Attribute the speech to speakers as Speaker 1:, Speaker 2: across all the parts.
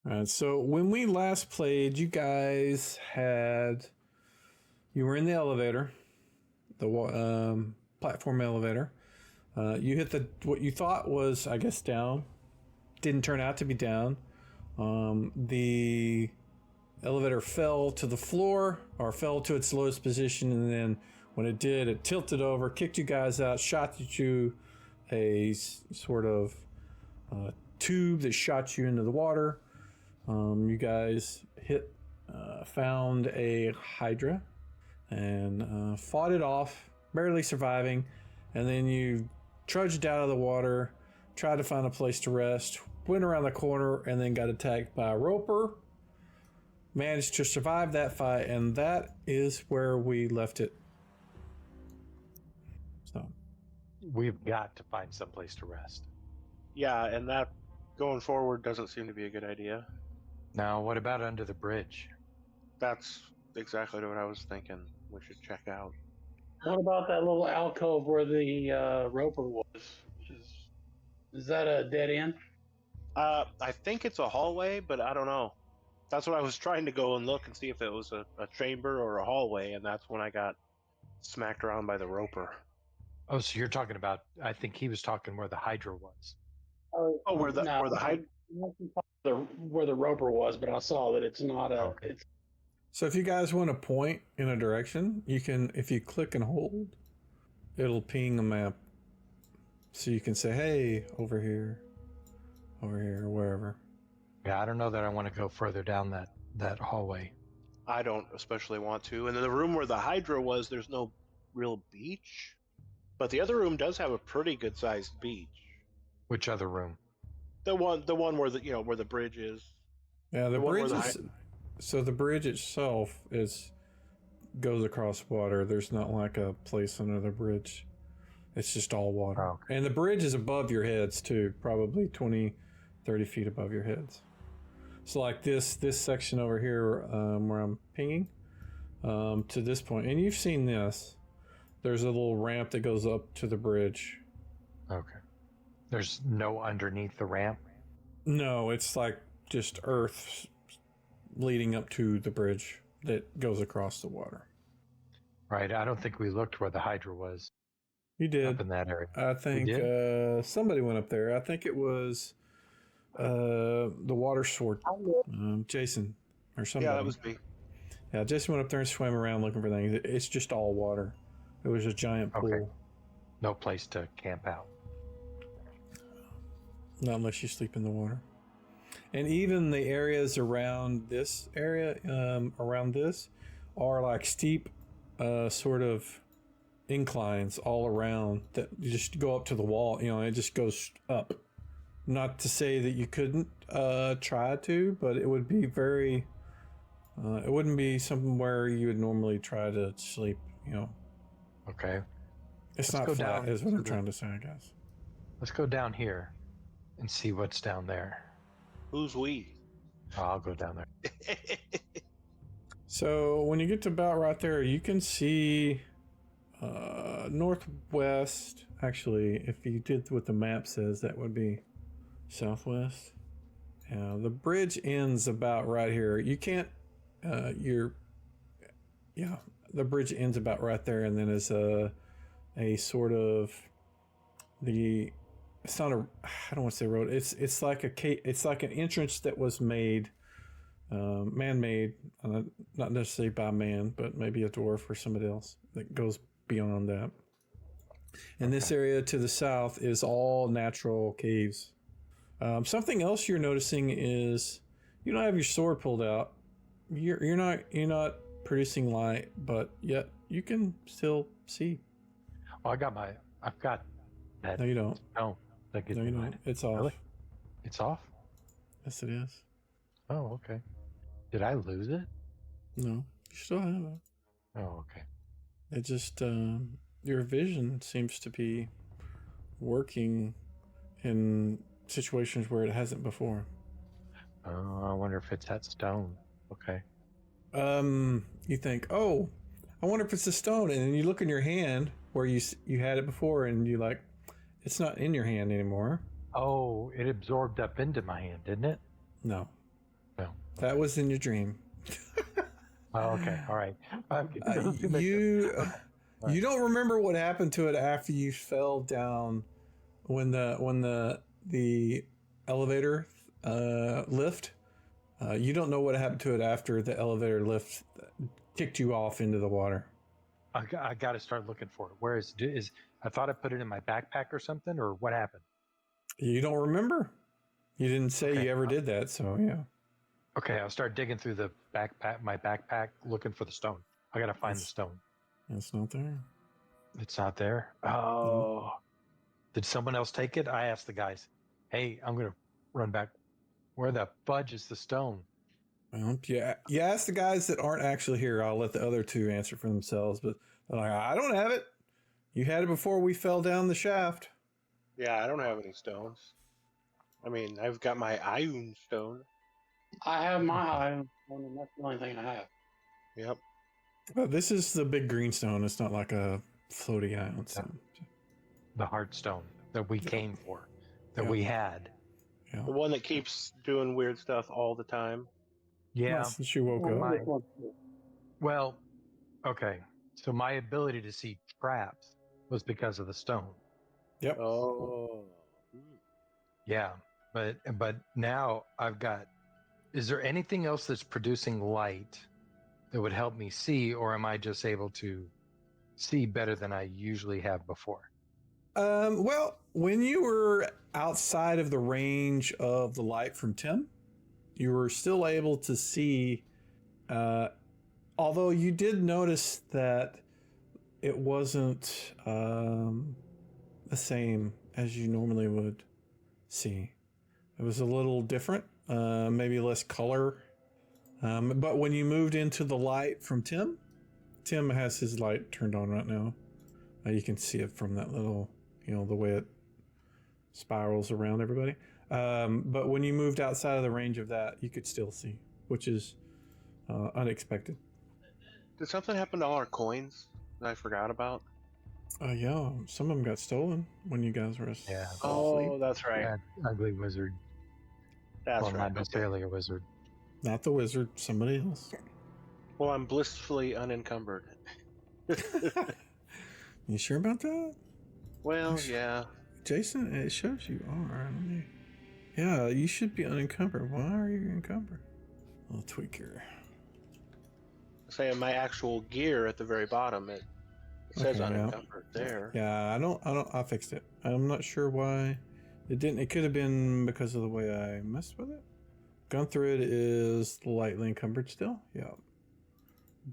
Speaker 1: All right, so when we last played, you guys you were in the elevator, the platform elevator. You hit what you thought was, I guess, down. Didn't turn out to be down. The elevator fell to the floor, or fell to its lowest position, and then when it did, it tilted over, kicked you guys out, shot at you a sort of tube that shot you into the water. You guys found a Hydra and fought it off, barely surviving, and then you trudged out of the water, tried to find a place to rest, went around the corner, and then got attacked by a roper. Managed to survive that fight, and that is where we left it. So
Speaker 2: we've got to find someplace to rest.
Speaker 3: Yeah, and that going forward doesn't seem to be a good idea.
Speaker 2: Now, what about under the bridge?
Speaker 3: That's exactly what I was thinking. We should check out.
Speaker 4: What about that little alcove where the roper was? Is that a dead end?
Speaker 3: I think it's a hallway, but I don't know. That's what I was trying to go and look and see if it was a chamber or a hallway, and that's when I got smacked around by the roper.
Speaker 2: Oh, so you're talking about? I think he was talking where the Hydra was.
Speaker 3: Oh, where the Hydra?
Speaker 4: Where the roper was, but I saw that it's not a.
Speaker 2: Okay.
Speaker 4: It's
Speaker 1: So if you guys want to point in a direction, you can, if you click and hold, it'll ping a map. So you can say, hey, over here, or wherever.
Speaker 2: Yeah, I don't know that I want to go further down that hallway.
Speaker 3: I don't especially want to. And in the room where the Hydra was, there's no real beach. But the other room does have a pretty good sized beach.
Speaker 2: Which other room?
Speaker 3: The one where where the bridge is.
Speaker 1: Yeah, the bridge is... So the bridge itself goes across water. There's not like a place under the bridge. It's just all water.
Speaker 2: Oh, okay.
Speaker 1: And the bridge is above your heads too, probably 20, 30 feet above your heads. So like this section over here where I'm pinging to this point, and you've seen this, there's a little ramp that goes up to the bridge.
Speaker 2: Okay. There's no underneath the ramp?
Speaker 1: No, it's like just earth leading up to the bridge that goes across the water.
Speaker 2: Right. I don't think we looked where the Hydra was.
Speaker 1: You did.
Speaker 2: Up in that area.
Speaker 1: I think somebody went up there. I think it was the water sword. Jason or somebody.
Speaker 3: Yeah, that was me.
Speaker 1: Yeah, Jason went up there and swam around looking for things. It's just all water. It was a giant pool.
Speaker 2: Okay. No place to camp out.
Speaker 1: Not unless you sleep in the water. And even the areas around this area, are like steep sort of inclines all around that you just go up to the wall. It just goes up. Not to say that you couldn't try to, but it would be very... it wouldn't be somewhere you would normally try to sleep,
Speaker 2: Okay.
Speaker 1: It's not flat, is what I'm trying to say, I guess.
Speaker 2: Let's go down here and see what's down there.
Speaker 3: Who's we?
Speaker 2: I'll go down there.
Speaker 1: So when you get to about right there, you can see northwest. Actually, if you did what the map says, that would be southwest. Yeah, the bridge ends about right here. You can't. The bridge ends about right there, and then is a sort of the. It's not a. I don't want to say road. It's like it's like an entrance that was made, man-made, not necessarily by man, but maybe a dwarf or somebody else that goes beyond that. And this area to the south is all natural caves. Something else you're noticing is you don't have your sword pulled out. You're not producing light, but yet you can still see.
Speaker 2: Well, I've got that.
Speaker 1: No, you don't.
Speaker 2: No, that gives
Speaker 1: No,
Speaker 2: me
Speaker 1: you
Speaker 2: light.
Speaker 1: don't. It's off.
Speaker 2: Really? It's off?
Speaker 1: Yes, it is.
Speaker 2: Oh, okay. Did I lose it?
Speaker 1: No, you still have it.
Speaker 2: Oh, okay.
Speaker 1: It just your vision seems to be working in situations where it hasn't before.
Speaker 2: Oh, I wonder if it's that stone. Okay.
Speaker 1: You think, oh, I wonder if it's a stone, and then you look in your hand where you had it before, and you like, it's not in your hand anymore.
Speaker 2: Oh, it absorbed up into my hand, didn't it?
Speaker 1: No. That was in your dream.
Speaker 2: Oh, okay. All right.
Speaker 1: You don't remember what happened to it after you fell down when the elevator lift. You don't know what happened to it after the elevator lift kicked you off into the water.
Speaker 2: I got to start looking for it. Where is I thought I put it in my backpack or something, or what happened?
Speaker 1: You don't remember? You didn't say
Speaker 2: Okay.
Speaker 1: you ever did that, so yeah.
Speaker 2: Okay, I'll start digging through my backpack, looking for the stone. I got to find the stone.
Speaker 1: It's not there.
Speaker 2: It's not there. Oh, did someone else take it? I asked the guys, hey, I'm going to run back. Where the fudge is the stone?
Speaker 1: Well, yeah, you ask the guys that aren't actually here. I'll let the other two answer for themselves, but they're like, I don't have it. You had it before we fell down the shaft.
Speaker 3: Yeah, I don't have any stones. I mean, I've got my Iron stone.
Speaker 4: I have my iron stone, and that's the only thing I have.
Speaker 3: Yep.
Speaker 1: Well, this is the big green stone. It's not like a floaty ion stone.
Speaker 2: The heart stone that we came for, that we had.
Speaker 1: Yeah.
Speaker 3: The one that keeps doing weird stuff all the time.
Speaker 2: Yeah.
Speaker 1: Well, since you woke
Speaker 4: Well,
Speaker 1: up.
Speaker 2: Well, okay. So my ability to see traps was because of the stone.
Speaker 1: Yep.
Speaker 3: Oh.
Speaker 2: Yeah, but now I've got. Is there anything else that's producing light that would help me see, or am I just able to see better than I usually have before?
Speaker 1: Well, when you were outside of the range of the light from Tim, you were still able to see, although you did notice that it wasn't the same as you normally would see. It was a little different, maybe less color. But when you moved into the light from Tim has his light turned on right now. You can see it from that little, the way it spirals around everybody. But when you moved outside of the range of that, you could still see, which is unexpected.
Speaker 3: Did something happen to all our coins that I forgot about?
Speaker 1: Yeah, some of them got stolen when you guys were asleep.
Speaker 2: Yeah.
Speaker 3: Oh, that's right.
Speaker 2: That ugly wizard.
Speaker 3: That's
Speaker 2: Well,
Speaker 3: right.
Speaker 2: not necessarily a wizard.
Speaker 1: Not the wizard, somebody else.
Speaker 3: Well, I'm blissfully unencumbered.
Speaker 1: You sure about that?
Speaker 3: Well, yeah.
Speaker 1: Jason, it shows you are. Yeah, you should be unencumbered. Why are you encumbered? I'll tweak your.
Speaker 3: Saying my actual gear at the very bottom, it says unencumbered there.
Speaker 1: Yeah, I fixed it. I'm not sure why it didn't. It could have been because of the way I messed with it. Gun thread is lightly encumbered still. Yeah.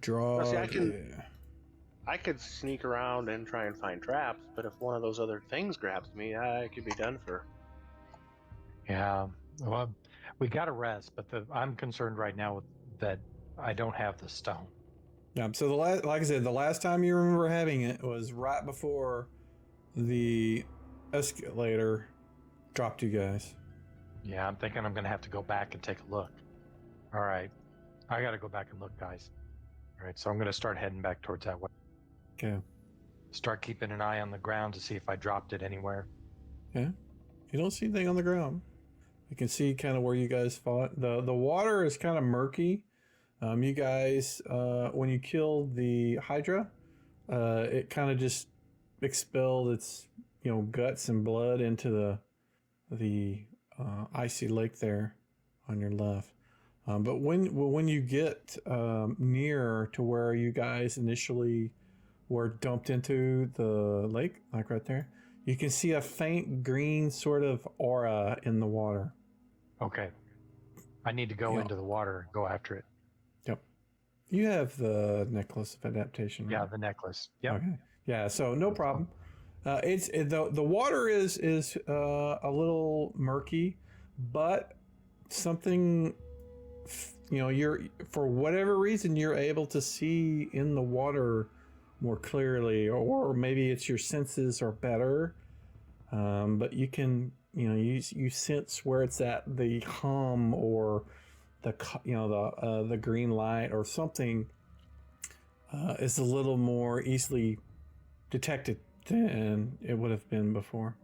Speaker 1: Draw.
Speaker 3: Well, see, I could sneak around and try and find traps, but if one of those other things grabs me, I could be done for.
Speaker 2: Yeah. Well, we got to rest, but I'm concerned right now with that I don't have the stone.
Speaker 1: Yeah. So like I said, the last time you remember having it was right before the escalator dropped you guys.
Speaker 2: Yeah, I'm thinking I'm going to have to go back and take a look. All right. I got to go back and look, guys. All right. So I'm going to start heading back towards that way.
Speaker 1: Okay.
Speaker 2: Start keeping an eye on the ground to see if I dropped it anywhere.
Speaker 1: Yeah. You don't see anything on the ground. You can see kind of where you guys fought. The water is kind of murky. You guys, when you killed the Hydra, it kind of just expelled its, guts and blood into the icy lake there on your left. But when you get near to where you guys initially were dumped into the lake, like right there, you can see a faint green sort of aura in the water.
Speaker 2: Okay. I need to go into the water and go after it.
Speaker 1: Yep. You have the necklace of adaptation, right?
Speaker 2: Yeah, the necklace. Yep.
Speaker 1: Okay. Yeah, so no problem. The water is a little murky, but something, you're, for whatever reason, you're able to see in the water more clearly, or maybe it's your senses are better, but you can, you sense where it's at, the hum or the green light or something is a little more easily detected than it would have been before.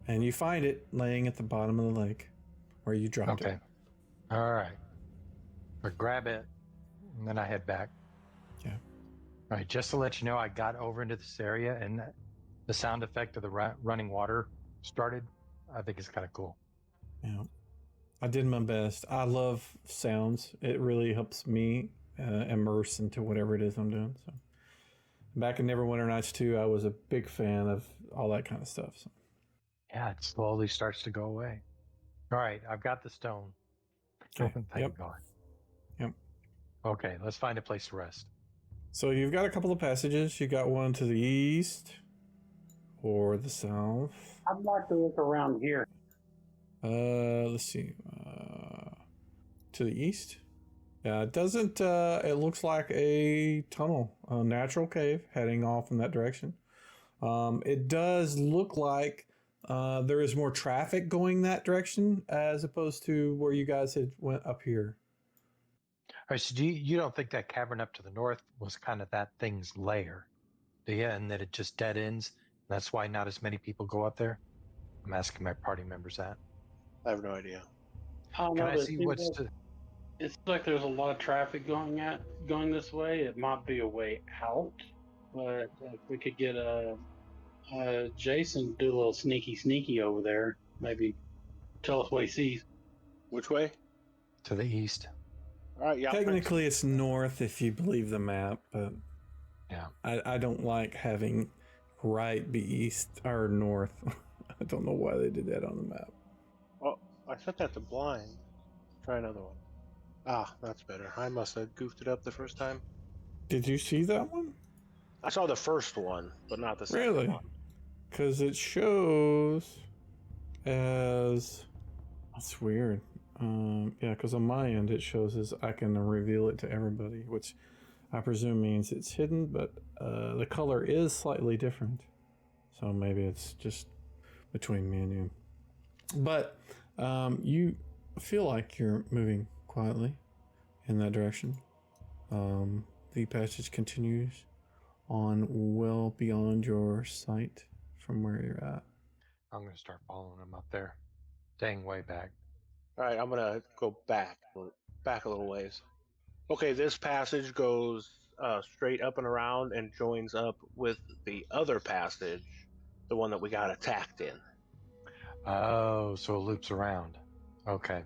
Speaker 1: And you find it laying at the bottom of the lake where you dropped it.
Speaker 2: Okay. All right. or grab it, and then I head back.
Speaker 1: Yeah.
Speaker 2: All right, just to let you know, I got over into this area, and the sound effect of the running water started. I think it's kind of cool.
Speaker 1: Yeah. I did my best. I love sounds. It really helps me immerse into whatever it is I'm doing. So back in Neverwinter Nights 2, I was a big fan of all that kind of stuff. So.
Speaker 2: Yeah, it slowly starts to go away. All right, I've got the stone.
Speaker 1: Okay.
Speaker 2: Thank
Speaker 1: Yep.
Speaker 2: God.
Speaker 1: Yep.
Speaker 2: Okay, let's find a place to rest.
Speaker 1: So you've got a couple of passages. You got one to the east or the south.
Speaker 4: I'd like to look around here.
Speaker 1: Let's see. To the east. Yeah, it doesn't. It looks like a tunnel, a natural cave heading off in that direction. It does look like there is more traffic going that direction as opposed to where you guys had went up here.
Speaker 2: All right, so you don't think that cavern up to the north was kind of that thing's lair, do you? And that it just dead ends? That's why not as many people go up there? I'm asking my party members that.
Speaker 3: I have no idea.
Speaker 4: I don't
Speaker 2: Can
Speaker 4: know.
Speaker 2: I
Speaker 4: but
Speaker 2: see what's to...
Speaker 4: It seems like there's a lot of traffic going this way. It might be a way out, but if we could get Jason to do a little sneaky over there, maybe tell us what he sees.
Speaker 3: Which way?
Speaker 2: to the east?
Speaker 3: All right, yeah.
Speaker 1: Technically, it's north if you believe the map, but
Speaker 2: Yeah.
Speaker 1: I don't like having right be east or north. I don't know why they did that on the map.
Speaker 3: Oh, I set that to blind. Try another one. Ah, that's better. I must have goofed it up the first time.
Speaker 1: Did you see that one?
Speaker 3: I saw the first one, but not the second
Speaker 1: Really?
Speaker 3: one.
Speaker 1: Because it shows as... That's weird. Yeah, because on my end it shows as I can reveal it to everybody, which I presume means it's hidden, but the color is slightly different. So maybe it's just between me and you. But you feel like you're moving quietly in that direction. The passage continues on well beyond your sight from where you're at.
Speaker 2: I'm going to start following him up there. Staying way back.
Speaker 3: All right, I'm gonna go back a little ways. Okay, this passage goes straight up and around and joins up with the other passage, the one that we got attacked in.
Speaker 2: Oh, so it loops around. Okay.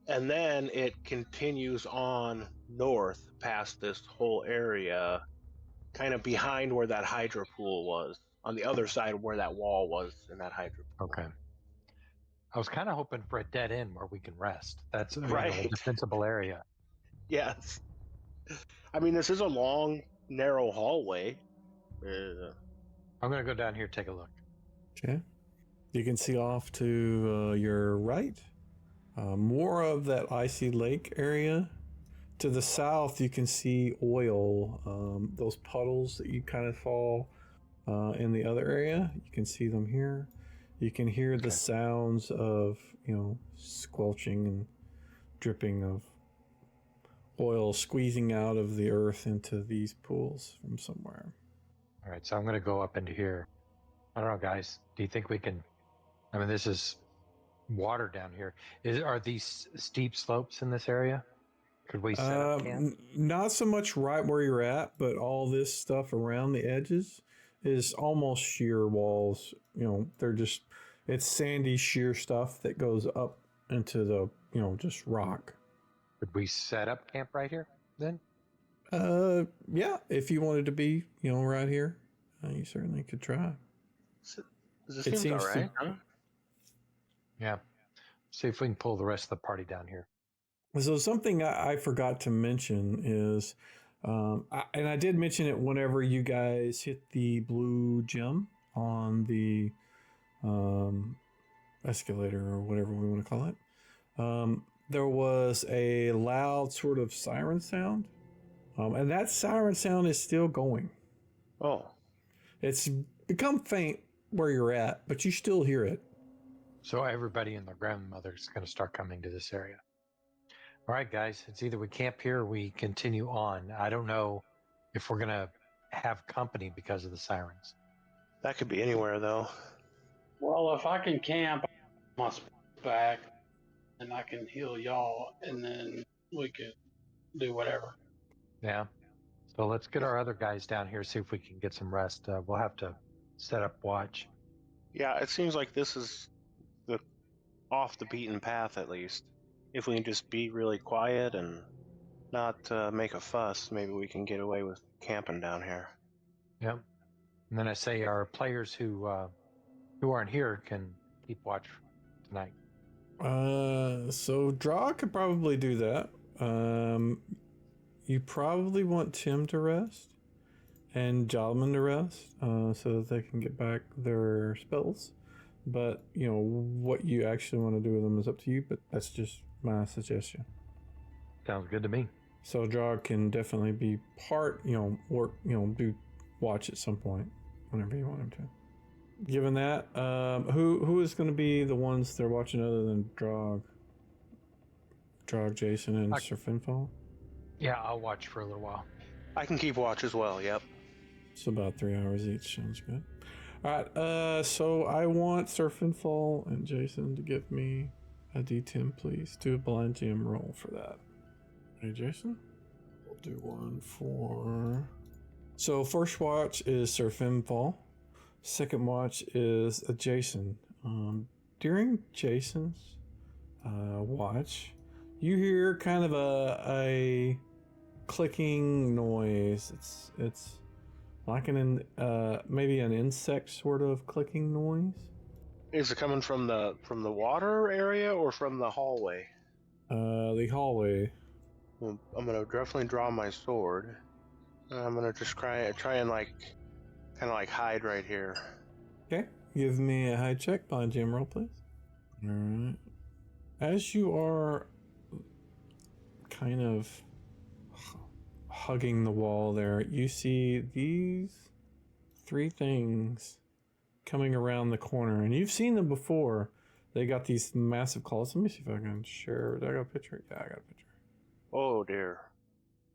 Speaker 3: And then it continues on north past this whole area, kind of behind where that hydro pool was, on the other side of where that wall was in that hydro pool.
Speaker 2: Okay. I was kind of hoping for a dead end where we can rest. That's a
Speaker 3: Right.
Speaker 2: defensible area.
Speaker 3: Yes. I mean, this is a long, narrow hallway.
Speaker 2: I'm going to go down here and take a look.
Speaker 1: Okay. You can see off to your right more of that icy lake area. To the south, you can see oil, those puddles that you kind of saw in the other area. You can see them here. You can hear the sounds of, squelching and dripping of oil squeezing out of the earth into these pools from somewhere.
Speaker 2: All right, so I'm going to go up into here. I don't know, guys. Do you think we can... I mean, this is water down here. Are these steep slopes in this area? Could we set up camp?
Speaker 1: Not so much right where you're at, but all this stuff around the edges is almost sheer walls. They're just... It's sandy, sheer stuff that goes up into the, just rock.
Speaker 2: Could we set up camp right here then?
Speaker 1: Yeah, if you wanted to be, right here, you certainly could try.
Speaker 3: This seems all right, huh?
Speaker 2: Yeah. See if we can pull the rest of the party down here.
Speaker 1: So something I forgot to mention is, and I did mention it whenever you guys hit the blue gem on the escalator or whatever we want to call it. There was a loud sort of siren sound, and that siren sound is still going.
Speaker 3: Oh.
Speaker 1: It's become faint where you're at, but you still hear it.
Speaker 2: So everybody and their grandmother's going to start coming to this area. All right, guys, it's either we camp here or we continue on. I don't know if we're going to have company because of the sirens.
Speaker 3: That could be anywhere, though.
Speaker 4: Well, if I can camp, I must back, and I can heal y'all, and then we could do whatever.
Speaker 2: Yeah. So let's get our other guys down here, see if we can get some rest. We'll have to set up watch.
Speaker 3: Yeah, it seems like this is the off the beaten path at least. If we can just be really quiet and not make a fuss, maybe we can get away with camping down here.
Speaker 2: Yep. And then I say our players who aren't here can keep watch tonight.
Speaker 1: So Draw could probably do that. You probably want Tim to rest and Jolman to rest, so that they can get back their spells. But what you actually want to do with them is up to you. But that's just my suggestion.
Speaker 2: Sounds good to me.
Speaker 1: So Draw can definitely be part. Work. Do watch at some point whenever you want him to. Given that, who is going to be the ones they're watching other than Drog, Jason, and Sir Finfall?
Speaker 2: Yeah, I'll watch for a little while.
Speaker 3: I can keep watch as well, yep.
Speaker 1: It's about 3 hours each. Sounds good. All right, so I want Sir Finfall and Jason to give me a D10, please. Do a blind GM roll for that. Hey, Jason? We'll do one for... So first watch is Sir Finfall. Second watch is Jason. During Jason's watch, you hear kind of a clicking noise. It's like maybe an insect sort of clicking noise.
Speaker 3: Is it coming from the water area or from the hallway?
Speaker 1: The hallway.
Speaker 3: Well, I'm gonna definitely draw my sword. I'm gonna just try and kind of hide right here.
Speaker 1: Okay, give me a hide check, blind GM roll, please. All right. As you are kind of hugging the wall there, you see these 3 things coming around the corner, and you've seen them before. They got these massive claws. Let me see if I can share. Did I got a picture? Yeah, I got a picture.
Speaker 3: Oh dear.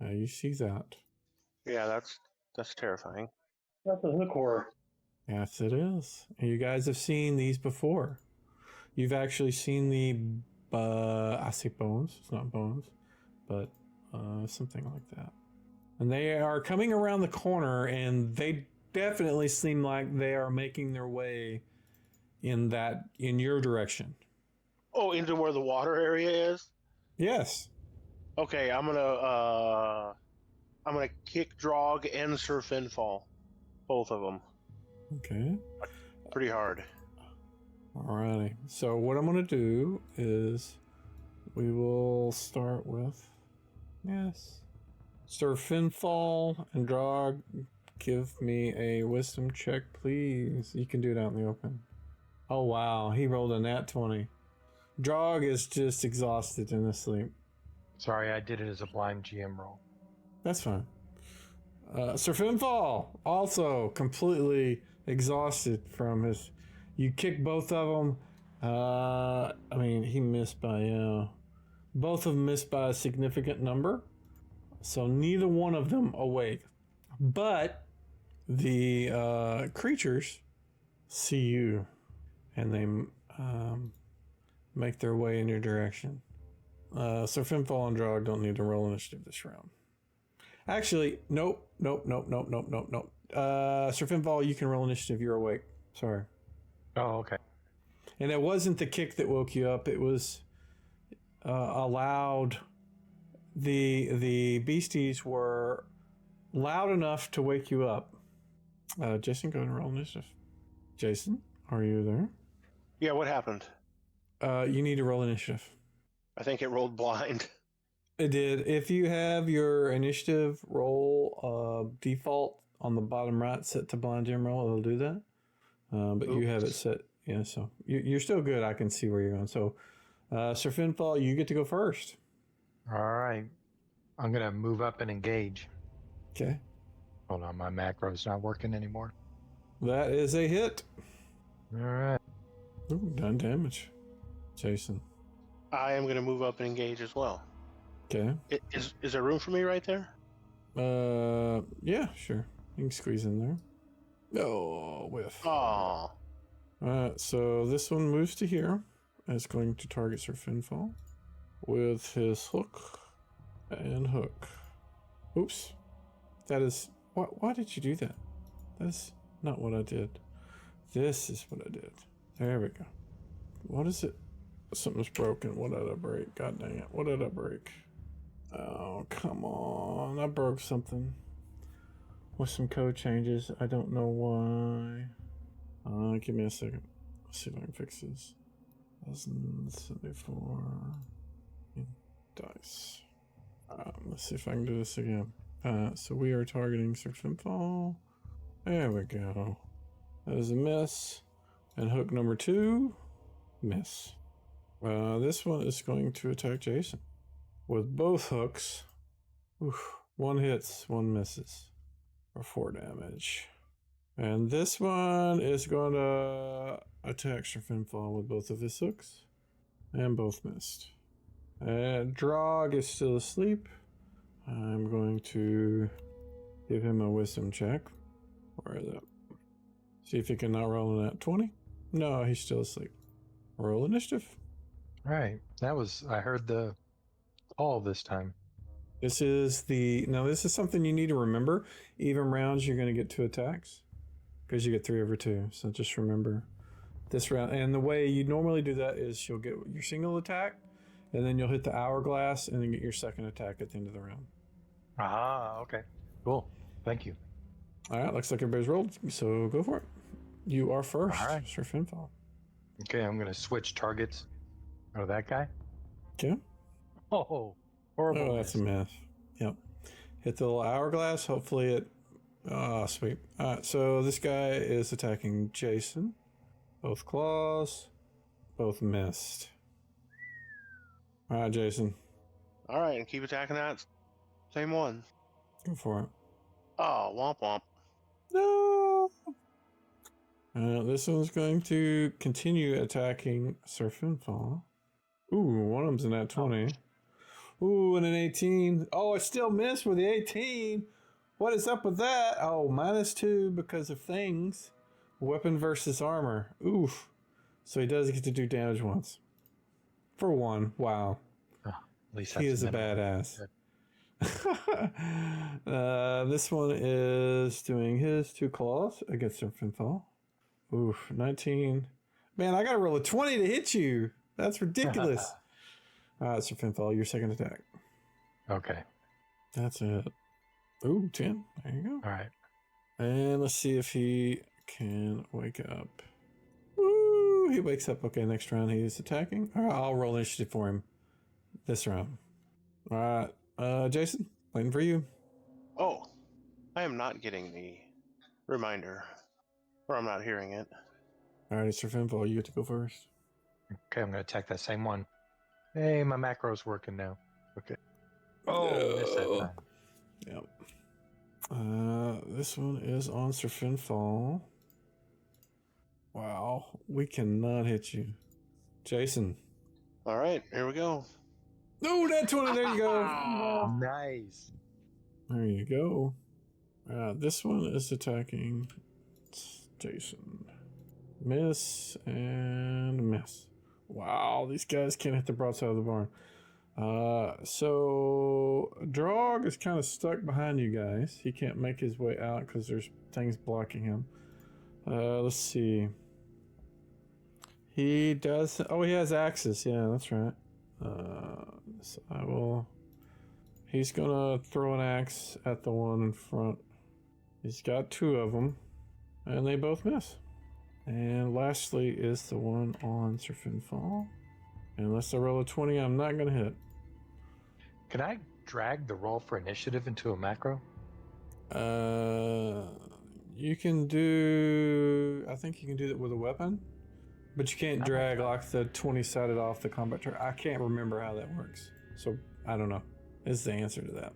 Speaker 1: You see that?
Speaker 3: Yeah, that's terrifying.
Speaker 4: That's a hook horror.
Speaker 1: Yes, it is. And you guys have seen these before. You've actually seen the, I say bones. It's not bones, but something like that. And they are coming around the corner, and they definitely seem like they are making their way in your direction.
Speaker 3: Oh, into where the water area is?
Speaker 1: Yes.
Speaker 3: Okay, I'm gonna kick Drog and Sir Finfall, both of them,
Speaker 1: Okay.
Speaker 3: pretty hard.
Speaker 1: Alrighty. So what I'm going to do is we will start with, yes, Sir Finfall and Drog, give me a wisdom check, please. You can do it out in the open. Oh, wow. He rolled a nat 20. Drog is just exhausted and asleep.
Speaker 2: Sorry, I did it as a blind GM roll.
Speaker 1: That's fine. Sir Finfall, also completely exhausted from his... You kick both of them. He missed by... both of them missed by a significant number. So neither one of them awake. But the creatures see you. And they make their way in your direction. Sir Finfall and Drog don't need to roll initiative this round. Actually, nope. Sir Finfall, you can roll initiative. You're awake. Sorry.
Speaker 2: Oh, okay.
Speaker 1: And it wasn't the kick that woke you up. It was allowed. The beasties were loud enough to wake you up. Jason, go ahead and roll initiative. Jason, are you there?
Speaker 3: Yeah, what happened?
Speaker 1: You need to roll initiative.
Speaker 3: I think it rolled blind.
Speaker 1: It did. If you have your initiative roll default on the bottom right set to blind GM roll, it'll do that. But you have it set. Yeah, so you're still good. I can see where you're going. So, Sir Finfall, you get to go first.
Speaker 2: All right. I'm going to move up and engage.
Speaker 1: Okay.
Speaker 2: Hold on, my macro's not working anymore.
Speaker 1: That is a hit.
Speaker 2: All right.
Speaker 1: Ooh, done damage. Jason.
Speaker 3: I am gonna move up and engage as well.
Speaker 1: Okay.
Speaker 3: Is there room for me right there?
Speaker 1: Yeah, sure. You can squeeze in there. Oh, whiff.
Speaker 3: Oh.
Speaker 1: So this one moves to here. It's going to target Sir Finfall with his hook. And hook. Oops. That is... Why did you do that? That's not what I did. This is what I did. There we go. What is it? Something's broken. What did I break? God dang it. What did I break? Oh, come on. I broke something. With some code changes. I don't know why. Give me a second. Let's see if I can fix this. 1074. Dice. Let's see if I can do this again. So we are targeting Surf and Fall. There we go. That is a miss. And hook number 2, miss. This one is going to attack Jason. With both hooks. Oof, 1 hits, 1 misses. For 4 damage. And this one is going to attack Surf and Fall with both of his hooks. And both missed. And Drog is still asleep. I'm going to give him a wisdom check. Where is it? See if he can not roll in that 20. No, he's still asleep. Roll initiative.
Speaker 2: Right. I heard the call this time.
Speaker 1: This is something you need to remember. Even rounds, you're going to get 2 attacks. Because you get 3 over 2. So just remember this round. And the way you normally do that is you'll get your single attack. And then you'll hit the hourglass and then get your second attack at the end of the round.
Speaker 2: Ah, okay. Cool. Thank you.
Speaker 1: All right, looks like everybody's rolled, so go for it. You are first.
Speaker 2: All right.
Speaker 1: Surf and Fall.
Speaker 2: Okay, I'm going to switch targets. Oh, that guy?
Speaker 1: Okay.
Speaker 2: Oh, horrible.
Speaker 1: Oh, that's a miss. Yep. Hit the little hourglass. Hopefully it... Oh, sweet. All right, so this guy is attacking Jason. Both claws. Both missed. All right, Jason.
Speaker 3: All right, and keep attacking that same one.
Speaker 1: Go for it.
Speaker 3: Oh, womp womp.
Speaker 1: No! This one's going to continue attacking Surf and Fall. Ooh, one of them's in that 20. Ooh, and an 18. Oh, I still missed with the 18. What is up with that? Oh, -2 because of things. Weapon versus armor. Oof. So he does get to do damage once. For 1. Wow.
Speaker 2: Oh, at least
Speaker 1: He is a badass. This one is doing his 2 claws against Surf and Fall. Oof, 19. Man, I gotta roll a 20 to hit you. That's ridiculous. Surf and Fall, your second attack.
Speaker 2: Okay.
Speaker 1: That's it. Ooh, 10. There you go.
Speaker 2: All right.
Speaker 1: And let's see if he can wake up. Woo! He wakes up. Okay, next round he's attacking. All right, I'll roll initiative for him this round. All right, Jason, waiting for you.
Speaker 3: Oh, I am not getting the reminder. Or I'm not hearing it.
Speaker 1: All right, it's Surf and Fall. You get to go first.
Speaker 2: Okay, I'm going to attack that same one. Hey, my macro's working now. Okay. Oh, missed that time.
Speaker 1: Yep. This one is on Surf and Fall. Wow, we cannot hit you. Jason.
Speaker 3: All right, here we go.
Speaker 1: No, that 20. There you go.
Speaker 2: Nice.
Speaker 1: There you go. This one is attacking Jason. Miss and miss. Wow, these guys can't hit the broadside of the barn. So Drog is kind of stuck behind you guys. He can't make his way out because there's things blocking him. Let's see. He does. Oh, he has axes. Yeah, that's right. So I will. He's gonna throw an axe at the one in front. He's got 2 of them, and they both miss. And lastly is the one on Surf and Fall. Unless I roll a 20, I'm not gonna hit.
Speaker 2: Can I drag the roll for initiative into a macro?
Speaker 1: You can do. I think you can do that with a weapon, but you can't drag like the 20-sided off the combat track. I can't remember how that works, so I don't know. Is the answer to that.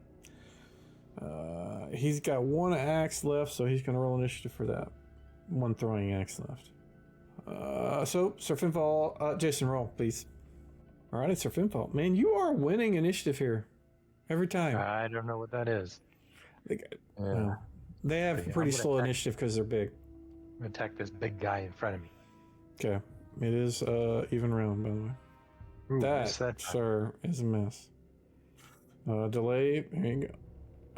Speaker 1: He's got 1 axe left, so he's gonna roll initiative for that. 1 throwing axe left. So Surf and Fall. Jason, roll, please. All right, it's Surf and Fall. Man, you are winning initiative here every time.
Speaker 2: I don't know what that is.
Speaker 1: They have pretty slow initiative because they're big.
Speaker 2: I'm going to attack this big guy in front of me.
Speaker 1: Okay. It is even round, by the way.
Speaker 2: Ooh,
Speaker 1: That, sir, is a mess. Delay. Here you go.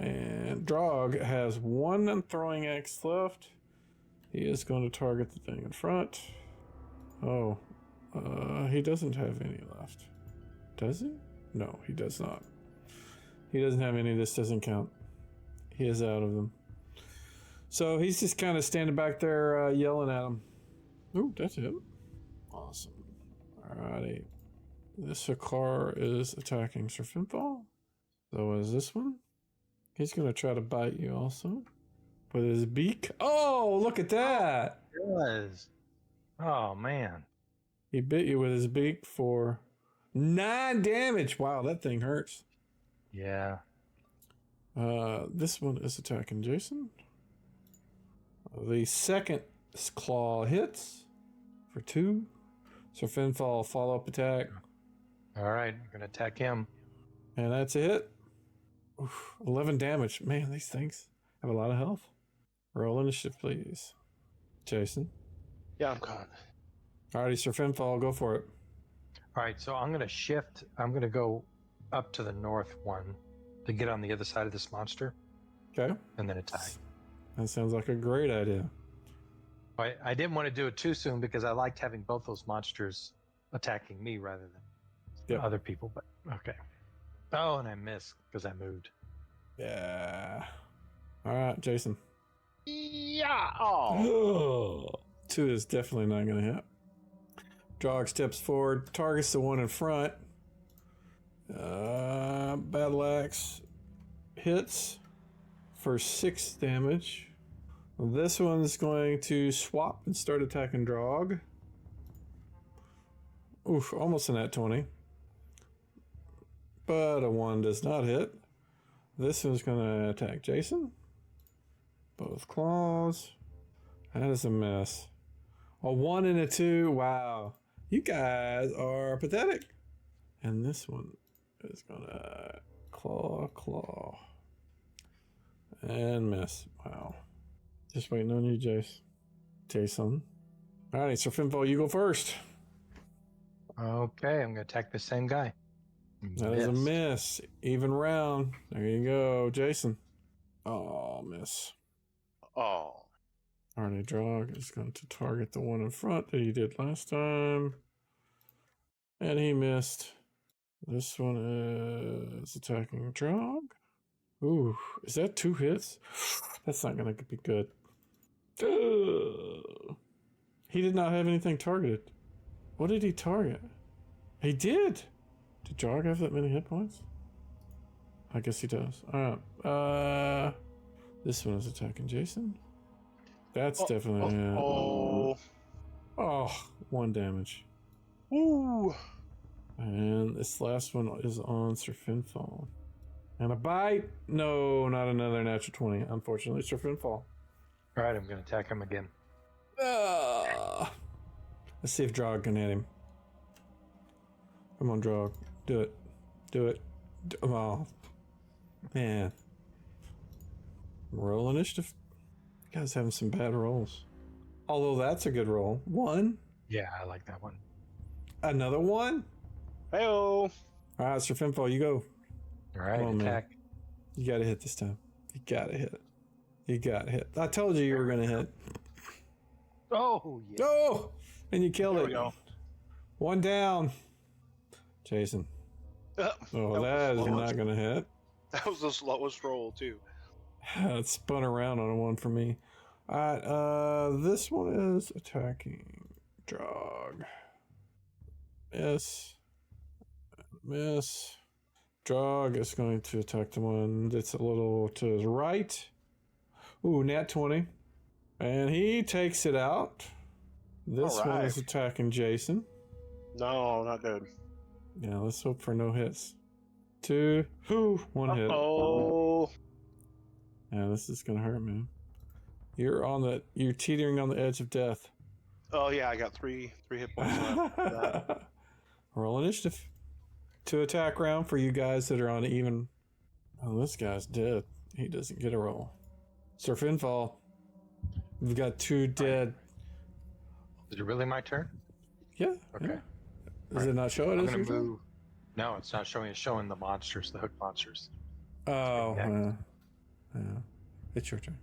Speaker 1: And Drog has one throwing axe left. He is going to target the thing in front. Oh, he doesn't have any left. Does he? No, he does not. He doesn't have any. This doesn't count. He is out of them. So he's just kind of standing back there yelling at him. Ooh, that's it. Awesome. Alrighty. This car is attacking Sir Finfall. So is this one. He's going to try to bite you also. With his beak. Oh, look at that.
Speaker 2: It was. Oh, man.
Speaker 1: He bit you with his beak for 9 damage. Wow, that thing hurts.
Speaker 2: Yeah.
Speaker 1: This one is attacking Jason. The second claw hits for 2. So Finfall follow-up attack.
Speaker 2: All right, I'm going to attack him.
Speaker 1: And that's a hit. Oof, 11 damage. Man, these things have a lot of health. Roll initiative, please. Jason.
Speaker 3: Yeah, I'm coming.
Speaker 1: Alrighty, Sir Finfall, go for it.
Speaker 2: All right, so I'm going to shift. I'm going to go up to the north one to get on the other side of this monster
Speaker 1: Okay.
Speaker 2: and then attack.
Speaker 1: That sounds like a great idea.
Speaker 2: I didn't want to do it too soon because I liked having both those monsters attacking me rather than other people, but okay. Oh, and I missed because I moved.
Speaker 1: Yeah. Alright, Jason.
Speaker 3: Yeah. Oh.
Speaker 1: 2 is definitely not going to hit. Drog steps forward, targets the one in front. Battle axe hits for 6 damage. This one's going to swap and start attacking Drog. Oof, almost a nat 20. But a 1 does not hit. This one's going to attack Jason. Both claws. That is a mess. A 1 and a 2. Wow. You guys are pathetic. And this one is going to claw. And miss. Wow. Just waiting on you, Jace. Jason. Alright, Sir Finfall, you go first.
Speaker 2: Okay, I'm going to attack the same guy.
Speaker 1: That is a miss. Even round. There you go, Jason. Oh, miss.
Speaker 3: Oh.
Speaker 1: Arnie Drog is going to target the one in front that he did last time. And he missed. This one is attacking Drog. Ooh, is that 2 hits? That's not going to be good. He did not have anything targeted. What did he target? He did. Did Drog have that many hit points? I guess he does. Alright. This one is attacking Jason. That's definitely a hit. Oh, 1 damage.
Speaker 3: Ooh.
Speaker 1: And this last one is on Sir Finfall. And a bite? No, not another natural 20. Unfortunately, Sir Finfall.
Speaker 2: All right, I'm going to attack him again.
Speaker 1: Let's see if Drog can hit him. Come on, Drog. Do it. Do it. Oh, man. Roll initiative. You guys having some bad rolls. Although that's a good roll. 1.
Speaker 2: Yeah, I like that one.
Speaker 1: Another 1.
Speaker 3: Hey-oh.
Speaker 1: All right, Sir Finfall, you go.
Speaker 2: All right,
Speaker 1: Come on,
Speaker 2: attack.
Speaker 1: Man. You got to hit this time. You got to hit. You got to hit. I told you were going to hit.
Speaker 2: Oh, yeah.
Speaker 1: Oh! And you killed
Speaker 3: There
Speaker 1: it.
Speaker 3: we go.
Speaker 1: 1 down. Jason. Oh, that is not going to hit.
Speaker 3: That was the slowest roll, too.
Speaker 1: It spun around on a 1 for me. Alright, this one is attacking Drog. Miss. Drog is going to attack the one that's a little to his right. Ooh, nat 20. And he takes it out. This one is attacking Jason.
Speaker 3: No, not good.
Speaker 1: Yeah, let's hope for no hits. 2. Ooh, 1 hit.
Speaker 3: Oh.
Speaker 1: Yeah, this is gonna hurt, man. You're teetering on the edge of death.
Speaker 3: Oh yeah, I got three hit points left.
Speaker 1: Roll initiative. 2 attack round for you guys that are on even. Oh, this guy's dead. He doesn't get a roll. Sir Finfall. We've got 2 dead.
Speaker 2: Is it really my turn?
Speaker 1: Yeah.
Speaker 2: Okay.
Speaker 1: Yeah. Does it not show it?
Speaker 2: I'm
Speaker 1: as
Speaker 2: going
Speaker 1: your
Speaker 2: to
Speaker 1: turn?
Speaker 2: move. No, it's not showing. It's showing the monsters, the hook monsters.
Speaker 1: Oh,
Speaker 2: Yeah.
Speaker 1: yeah. It's your turn.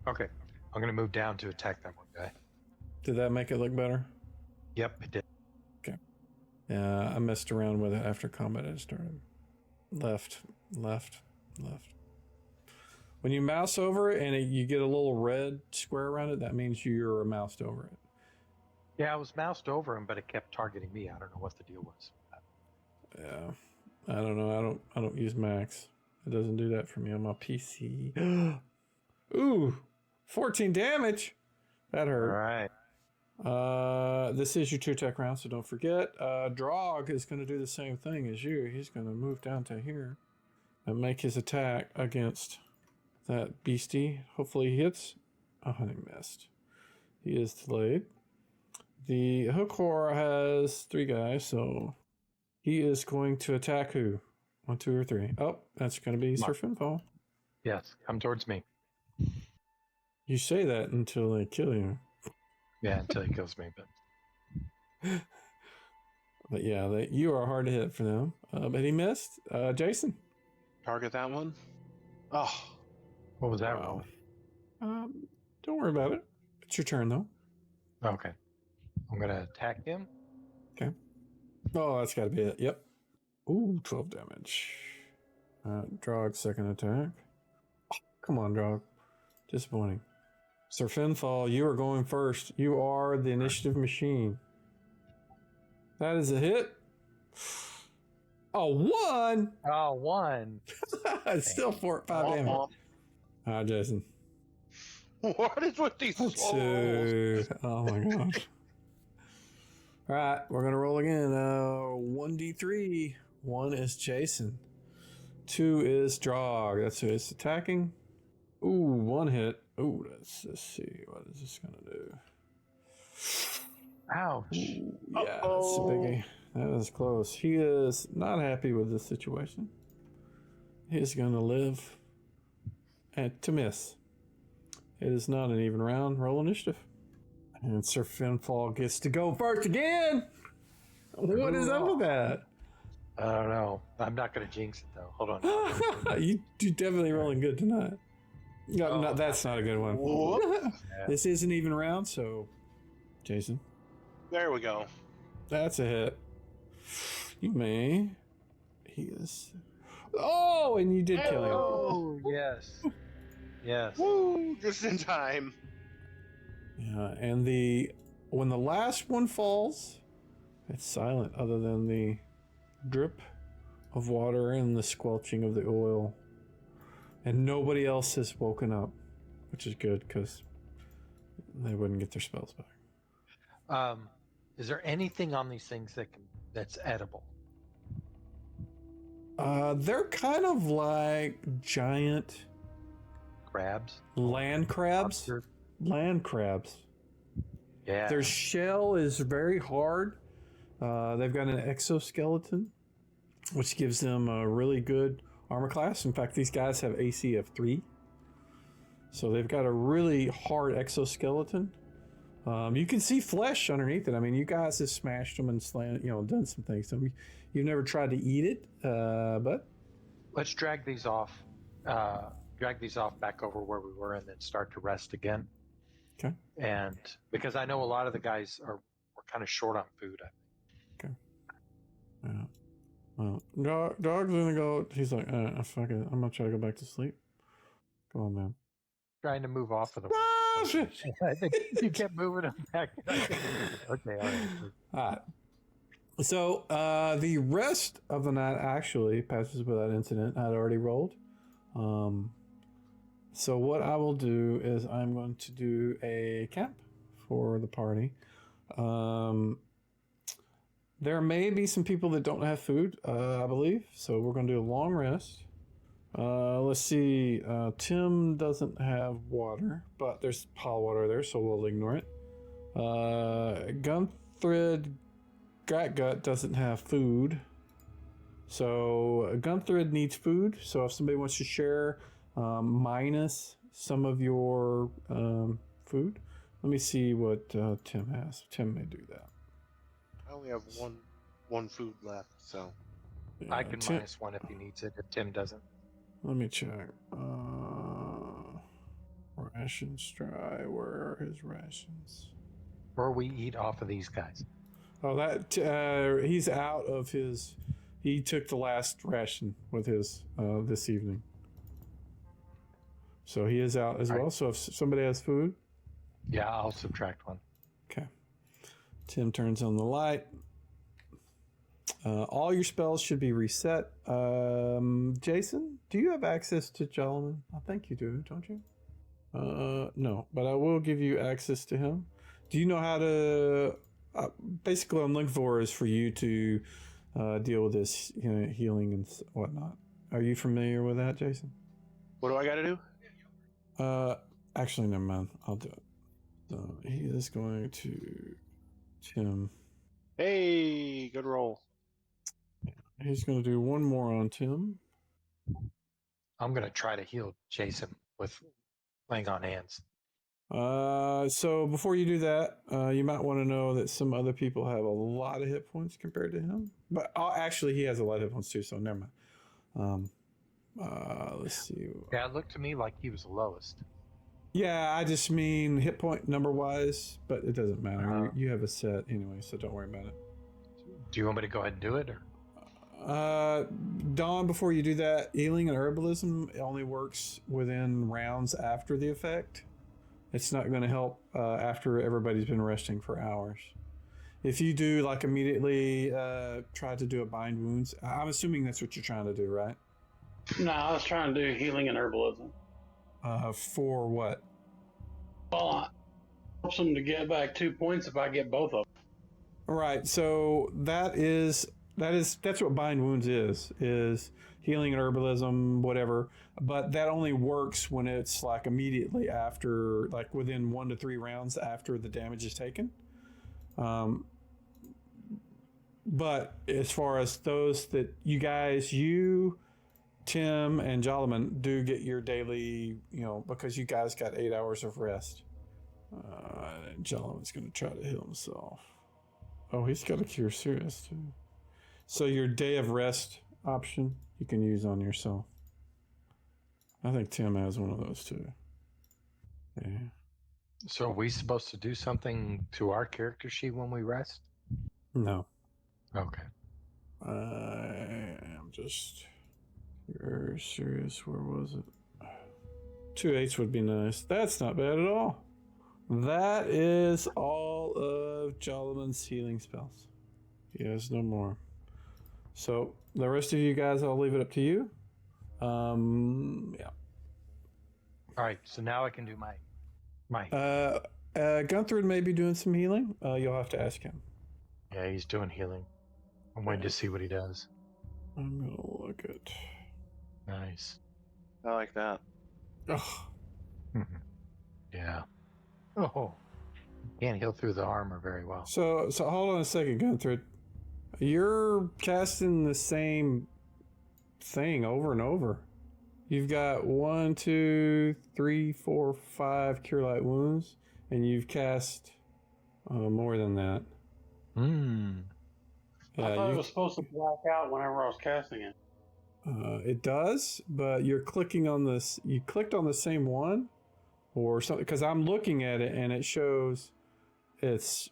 Speaker 2: Okay, I'm gonna move down to attack that one guy.
Speaker 1: Did that make it look better?
Speaker 2: Yep, it did.
Speaker 1: Yeah, I messed around with it after combat had started. Left. When you mouse over it and you get a little red square around it, that means you're moused over it.
Speaker 2: Yeah, I was moused over him, but it kept targeting me. I don't know what the deal was.
Speaker 1: Yeah, I don't know. I don't use Max. It doesn't do that for me on my PC. Ooh, 14 damage. That
Speaker 2: All
Speaker 1: hurt.
Speaker 2: right.
Speaker 1: This is your 2 attack round, so don't forget. Drog is going to do the same thing as you. He's going to move down to here and make his attack against that beastie. Hopefully he hits. Oh, he missed. He is delayed. The hook horror has 3 guys, so he is going to attack who? 1, 2, or 3. Oh, that's going to be Sir Finfall.
Speaker 2: Yes, come towards me.
Speaker 1: You say that until they kill you.
Speaker 2: Yeah, until he kills me.
Speaker 1: But yeah, you are hard to hit for them. But he missed. Jason.
Speaker 3: Target that one. Oh,
Speaker 2: What was that
Speaker 1: Wow.
Speaker 2: roll?
Speaker 1: Don't worry about it. It's your turn though.
Speaker 2: Okay, I'm gonna attack him.
Speaker 1: Okay. Oh, that's got to be it. Yep. Ooh, 12 damage. Drog second attack. Oh, come on, Drog. Disappointing. Sir Finfall, you are going first. You are the initiative machine. That is a hit. Oh, 1.
Speaker 2: Oh, 1.
Speaker 1: It's still 5 damage. Jason.
Speaker 3: What is with these souls?
Speaker 1: 2. Oh my gosh. All right, we're gonna roll again. 1d3. 1 is Jason. 2 is Drog. That's who is attacking. Ooh, 1 hit. Ooh, let's see. What is this gonna do?
Speaker 2: Ouch.
Speaker 1: Ooh, yeah, that's a biggie. That is close. He is not happy with this situation. He's gonna live to miss. It is not an even round. Roll initiative. And Sir Finfall gets to go first again. What is up with that?
Speaker 2: I don't know. I'm not gonna jinx it though. Hold on.
Speaker 1: You're definitely rolling good tonight. No, that's not a good one. This is an even round, so Jason.
Speaker 3: There we go.
Speaker 1: That's a hit. You may. He is. Oh, and you did kill him.
Speaker 2: Oh, yes. Yes.
Speaker 3: Woo! Just in time.
Speaker 1: Yeah, and when the last one falls, it's silent other than the drip of water and the squelching of the oil. And nobody else has woken up, which is good because they wouldn't get their spells back.
Speaker 2: Is there anything on these things that's edible?
Speaker 1: They're kind of like giant
Speaker 2: Crabs?
Speaker 1: land crabs.
Speaker 2: Lobster?
Speaker 1: Land crabs.
Speaker 2: Yeah.
Speaker 1: Their shell is very hard. They've got an exoskeleton, which gives them a really good armor class. In fact, these guys have AC of 3. So they've got a really hard exoskeleton. You can see flesh underneath it. I mean, you guys have smashed them and done some things. So you've never tried to eat it, but
Speaker 2: Let's drag these off. Drag these off back over where we were, and then start to rest again.
Speaker 1: Okay.
Speaker 2: And because I know a lot of the guys were kind of short on food.
Speaker 1: Okay. Yeah. Well, dog's gonna go. He's like, fuck it. I'm gonna try to go back to sleep. Go on, man.
Speaker 2: Trying to move off of them.
Speaker 1: Ah, shit.
Speaker 2: I think you kept moving them back. Okay, all right.
Speaker 1: All right. So the rest of the night actually passes without incident. I'd already rolled. So what I will do is I'm going to do a camp for the party. There may be some people that don't have food, I believe. So we're going to do a long rest. Let's see. Tim doesn't have water, but there's pile water there, so we'll ignore it. Gunthread Gratgut doesn't have food. So Gunthread needs food. So if somebody wants to share minus some of your food, let me see what Tim has. Tim may do that.
Speaker 3: I only have one food left, so
Speaker 2: I can
Speaker 1: Tim,
Speaker 2: -1 if he needs it, if Tim doesn't.
Speaker 1: let me check. Rations dry. Where are his rations?
Speaker 2: Or we eat off of these guys.
Speaker 1: Oh, that he's out of his. He took the last ration with his this evening, so he is out as
Speaker 2: All
Speaker 1: well.
Speaker 2: right.
Speaker 1: So if somebody has food,
Speaker 2: Yeah, I'll subtract 1.
Speaker 1: okay. Tim turns on the light. All your spells should be reset. Jason, do you have access to Jolman? I think you do, don't you? No, but I will give you access to him. Do you know how to? Basically, what I'm looking for is for you to deal with this healing and whatnot. Are you familiar with that, Jason?
Speaker 3: What do I got to do?
Speaker 1: Actually, never mind. I'll do it. So he is going to Tim.
Speaker 3: Hey, good roll.
Speaker 1: He's going to do one more on Tim.
Speaker 2: I'm going to try to heal Jason with laying on hands.
Speaker 1: So before you do that, you might want to know that some other people have a lot of hit points compared to him. But actually, he has a lot of hit points too, so never mind. Let's see.
Speaker 2: Yeah, it looked to me like he was the lowest.
Speaker 1: Yeah, I just mean hit point number wise, but it doesn't matter.
Speaker 2: Uh-huh.
Speaker 1: You have a set anyway, so don't worry about it.
Speaker 2: Do you want me to go ahead and do it? Or?
Speaker 1: Dawn, before you do that, healing and herbalism only works within rounds after the effect. It's not going to help after everybody's been resting for hours. If you do like immediately try to do a bind wounds, I'm assuming that's what you're trying to do, right?
Speaker 4: No, I was trying to do healing and herbalism.
Speaker 1: For what?
Speaker 4: Well, it helps them to get back 2 points if I get both of them.
Speaker 1: Right. So that's what bind wounds is healing and herbalism, whatever. But that only works when it's like immediately after, like within 1 to 3 rounds after the damage is taken. But as far as those that you, Tim, and Jolliman do get your daily, because you guys got 8 hours of rest. Jolliman's going to try to heal himself. Oh, he's got a cure serious too. So your day of rest option you can use on yourself. I think Tim has one of those too. Yeah.
Speaker 2: So are we supposed to do something to our character sheet when we rest?
Speaker 1: No.
Speaker 2: Okay.
Speaker 1: I am just. You're serious. Where was it? 2 8s would be nice. That's not bad at all. That is all of Jolliman's healing spells. He has no more. So the rest of you guys, I'll leave it up to you. Yeah.
Speaker 2: All right. So now I can do my.
Speaker 1: Gunther may be doing some healing. You'll have to ask him.
Speaker 2: Yeah, he's doing healing. I'm waiting to see what he does.
Speaker 1: I'm gonna look at.
Speaker 2: Nice.
Speaker 3: I like that.
Speaker 1: Oh,
Speaker 2: Yeah. Oh. Can't heal through the armor very well.
Speaker 1: so hold on a second, Gunther. You're casting the same thing over and over. You've got 1, 2, 3, 4, 5 cure light wounds, and you've cast more than that.
Speaker 4: I thought it was supposed to black out whenever I was casting it.
Speaker 1: It does, but you're clicking on this. You clicked on the same one, or something, because I'm looking at it and it shows it's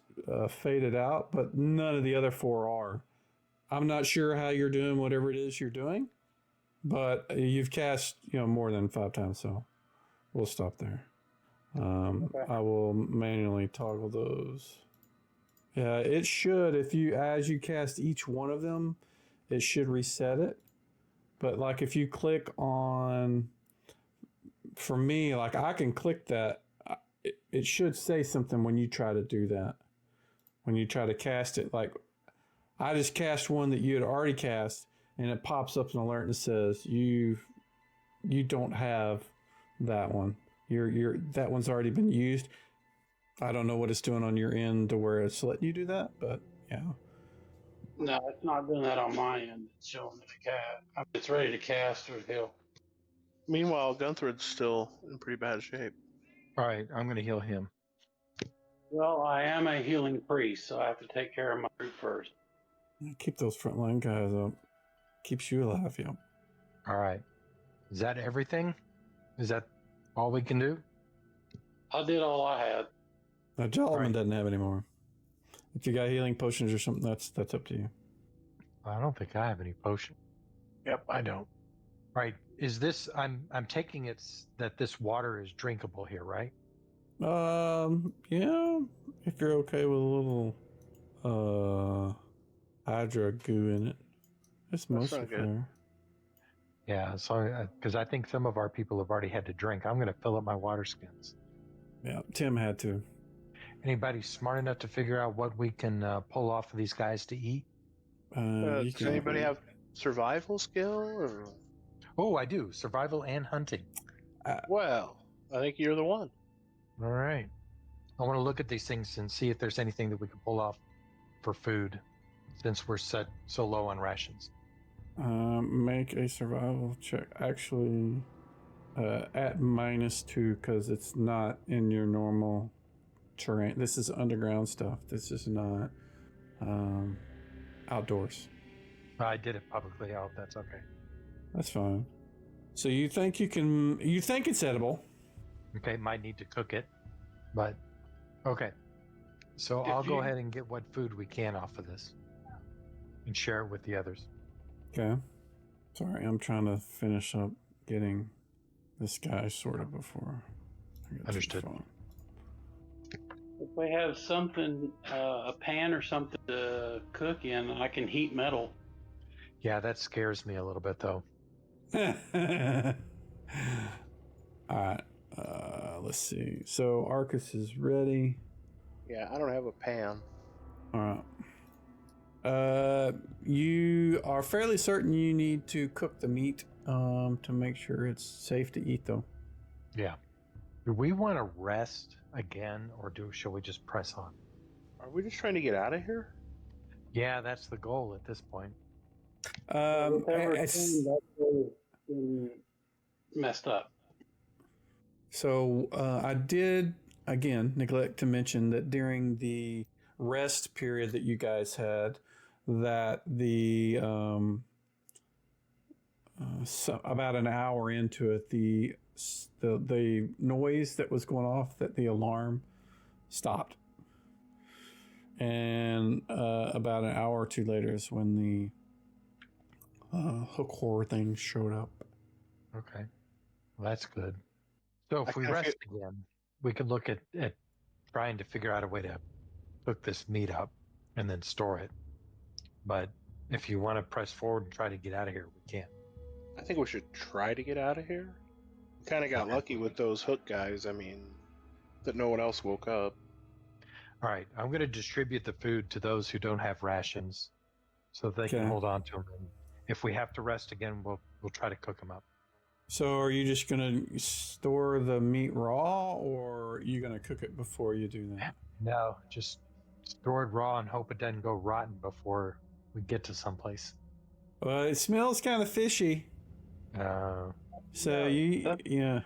Speaker 1: faded out, but none of the other 4 are. I'm not sure how you're doing whatever it is you're doing, but you've cast more than 5 times, so we'll stop there.
Speaker 4: Okay.
Speaker 1: I will manually toggle those. Yeah, it should, as you cast each one of them, it should reset it. But like if you click on, for me, like I can click that, it should say something when you try to do that. When you try to cast it, like I just cast one that you had already cast, and it pops up an alert and says you don't have that one. That one's already been used. I don't know what it's doing on your end to where it's letting you do that, but yeah.
Speaker 4: No, it's not doing that on my end. It's showing me the cat. It's ready to cast or heal.
Speaker 3: Meanwhile, Gunther's still in pretty bad shape.
Speaker 2: All right. I'm going to heal him.
Speaker 4: Well, I am a healing priest, so I have to take care of my group first.
Speaker 1: Keep those frontline guys up. Keeps you alive, yeah.
Speaker 2: All right. Is that everything? Is that all we can do?
Speaker 4: I did all I had.
Speaker 1: Now, Jolliman
Speaker 2: Right.
Speaker 1: doesn't have any more. If you got healing potions or something, that's up to you.
Speaker 2: I don't think I have any potion.
Speaker 3: Yep, I don't.
Speaker 2: Right. Is this I'm taking it that this water is drinkable here, right?
Speaker 1: Yeah, if you're okay with a little hydra goo in it, it's mostly
Speaker 3: not good.
Speaker 1: fair.
Speaker 2: Yeah, so because I think some of our people have already had to drink. I'm going to fill up my water skins.
Speaker 1: Yeah, Tim had to.
Speaker 2: Anybody smart enough to figure out what we can pull off of these guys to eat?
Speaker 1: You
Speaker 3: Does
Speaker 1: can
Speaker 3: anybody have survival skill? Or...
Speaker 2: Oh, I do. Survival and hunting.
Speaker 3: Well, I think you're the one.
Speaker 2: All right. I want to look at these things and see if there's anything that we can pull off for food, since we're set so low on rations.
Speaker 1: Make a survival check. Actually, at -2 because it's not in your normal terrain. This is underground stuff. This is not outdoors.
Speaker 2: I did it publicly. Oh, that's okay.
Speaker 1: That's fine. So you think you can? You think it's edible?
Speaker 2: Okay, might need to cook it, but okay. So
Speaker 4: If
Speaker 2: I'll go
Speaker 4: you-
Speaker 2: ahead and get what food we can off of this and share it with the others.
Speaker 1: Okay. Sorry, I'm trying to finish up getting this guy sorted before I get to the
Speaker 2: Understood.
Speaker 1: phone.
Speaker 4: If we have something, a pan or something to cook in, I can heat metal.
Speaker 2: Yeah, that scares me a little bit though.
Speaker 1: All right. Let's see. So Arcus is ready.
Speaker 3: Yeah, I don't have a pan.
Speaker 1: All right. You are fairly certain you need to cook the meat to make sure it's safe to eat, though.
Speaker 2: Yeah. Do we want to rest again, or shall we just press on?
Speaker 3: Are we just trying to get out of here?
Speaker 2: Yeah, that's the goal at this point.
Speaker 4: Whatever
Speaker 1: it's-
Speaker 4: thing that's really been messed up.
Speaker 1: So I did again neglect to mention that during the rest period that you guys had, that the so about an hour into it, the noise that was going off, that the alarm stopped, and about an hour or two later is when the hook horror thing showed up.
Speaker 2: Okay. Well, that's good. So if
Speaker 3: I
Speaker 2: we
Speaker 3: kinda
Speaker 2: rest again, we can look at trying to figure out a way to cook this meat up and then store it. But if you want to press forward and try to get out of here, we can.
Speaker 3: I think we should try to get out of here. We kind of got
Speaker 2: Okay.
Speaker 3: lucky with those hook guys. I mean, that no one else woke up.
Speaker 2: All right. I'm going to distribute the food to those who don't have rations so they can
Speaker 1: Okay.
Speaker 2: hold on to them. And if we have to rest again, we'll try to cook them up.
Speaker 1: So are you just going to store the meat raw, or are you going to cook it before you do that?
Speaker 2: No, just store it raw and hope it doesn't go rotten before we get to someplace.
Speaker 1: Well, it smells kind of fishy. So
Speaker 4: Yeah,
Speaker 1: yeah.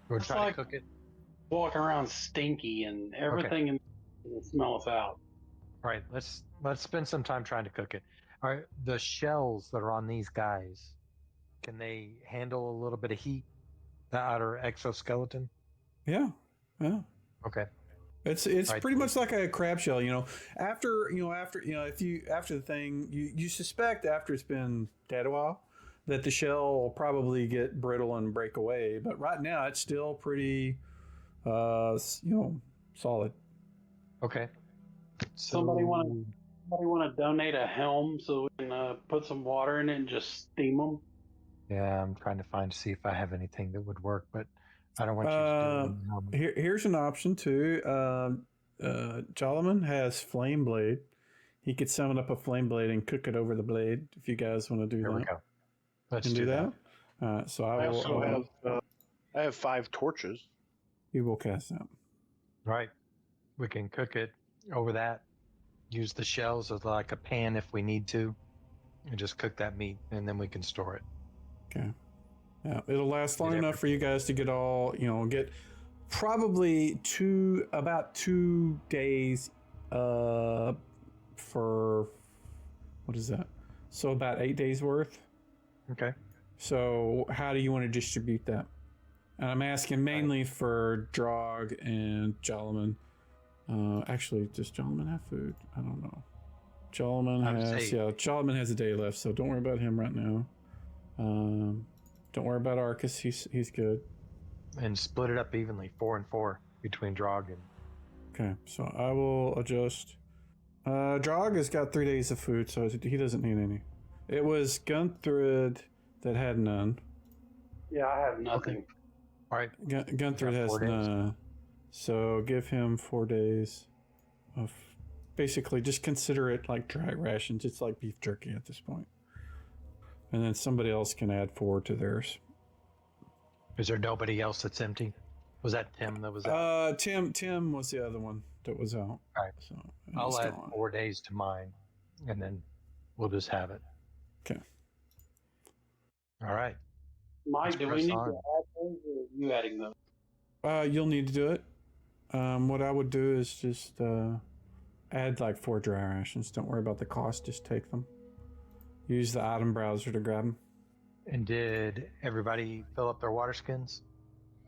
Speaker 2: We'll
Speaker 4: It's
Speaker 2: try
Speaker 4: like-
Speaker 2: to cook it.
Speaker 4: Walking around stinky and everything in will smell us out.
Speaker 2: All right, let's spend some time trying to cook it. All right, the shells that are on these guys, can they handle a little bit of heat? The outer exoskeleton?
Speaker 1: Yeah.
Speaker 2: Okay.
Speaker 1: It's
Speaker 2: Right.
Speaker 1: pretty much like a crab shell, After the thing, you suspect after it's been dead a while that the shell will probably get brittle and break away, but right now it's still pretty solid.
Speaker 2: Okay.
Speaker 4: Somebody want to donate a helm so we can put some water in it and just steam them?
Speaker 2: Yeah, I'm trying to see if I have anything that would work, but I don't want you to do it.
Speaker 1: Here's an option too. Jolliman has flame blade. He could summon up a flame blade and cook it over the blade if you guys want to do
Speaker 2: There
Speaker 1: that.
Speaker 2: we go. Let's
Speaker 1: Can
Speaker 2: do that.
Speaker 1: So
Speaker 3: I
Speaker 1: I will.
Speaker 3: also have 5 torches.
Speaker 1: You will cast that.
Speaker 2: Right. We can cook it over that. Use the shells as like a pan if we need to, and just cook that meat, and then we can store it.
Speaker 1: Okay. Yeah, it'll last long
Speaker 2: Did
Speaker 1: enough for you guys to get get probably about 2 days for what is that? So about 8 days worth.
Speaker 2: Okay.
Speaker 1: So how do you want to distribute that? And I'm asking mainly for Drog and Jolliman. Actually, does Jolliman have food? I don't know. Jolliman has a day left, so don't worry about him right now. Don't worry about Arcus. He's good.
Speaker 2: And split it up evenly, 4 and 4 between Drog and.
Speaker 1: Okay, so I will adjust. Drog has got 3 days of food, so he doesn't need any. It was Gunthrid that had none.
Speaker 4: Yeah, I have nothing.
Speaker 2: All right.
Speaker 1: Gunthrid has
Speaker 2: 4 days.
Speaker 1: none. So give him 4 days of. Basically, just consider it like dry rations. It's like beef jerky at this point. And then somebody else can add 4 to theirs.
Speaker 2: Is there nobody else that's empty? Was that Tim that was out?
Speaker 1: Tim was the other one that was out.
Speaker 2: All right.
Speaker 1: So
Speaker 2: I'll add 4 days to mine, and then we'll just have it.
Speaker 1: Okay.
Speaker 2: All right.
Speaker 4: Mike, do we
Speaker 2: press
Speaker 4: need
Speaker 2: on.
Speaker 4: to add those, or are you adding those?
Speaker 1: You'll need to do it. What I would do is just add like 4 dry rations. Don't worry about the cost. Just take them. Use the item browser to grab them.
Speaker 2: And did everybody fill up their water skins?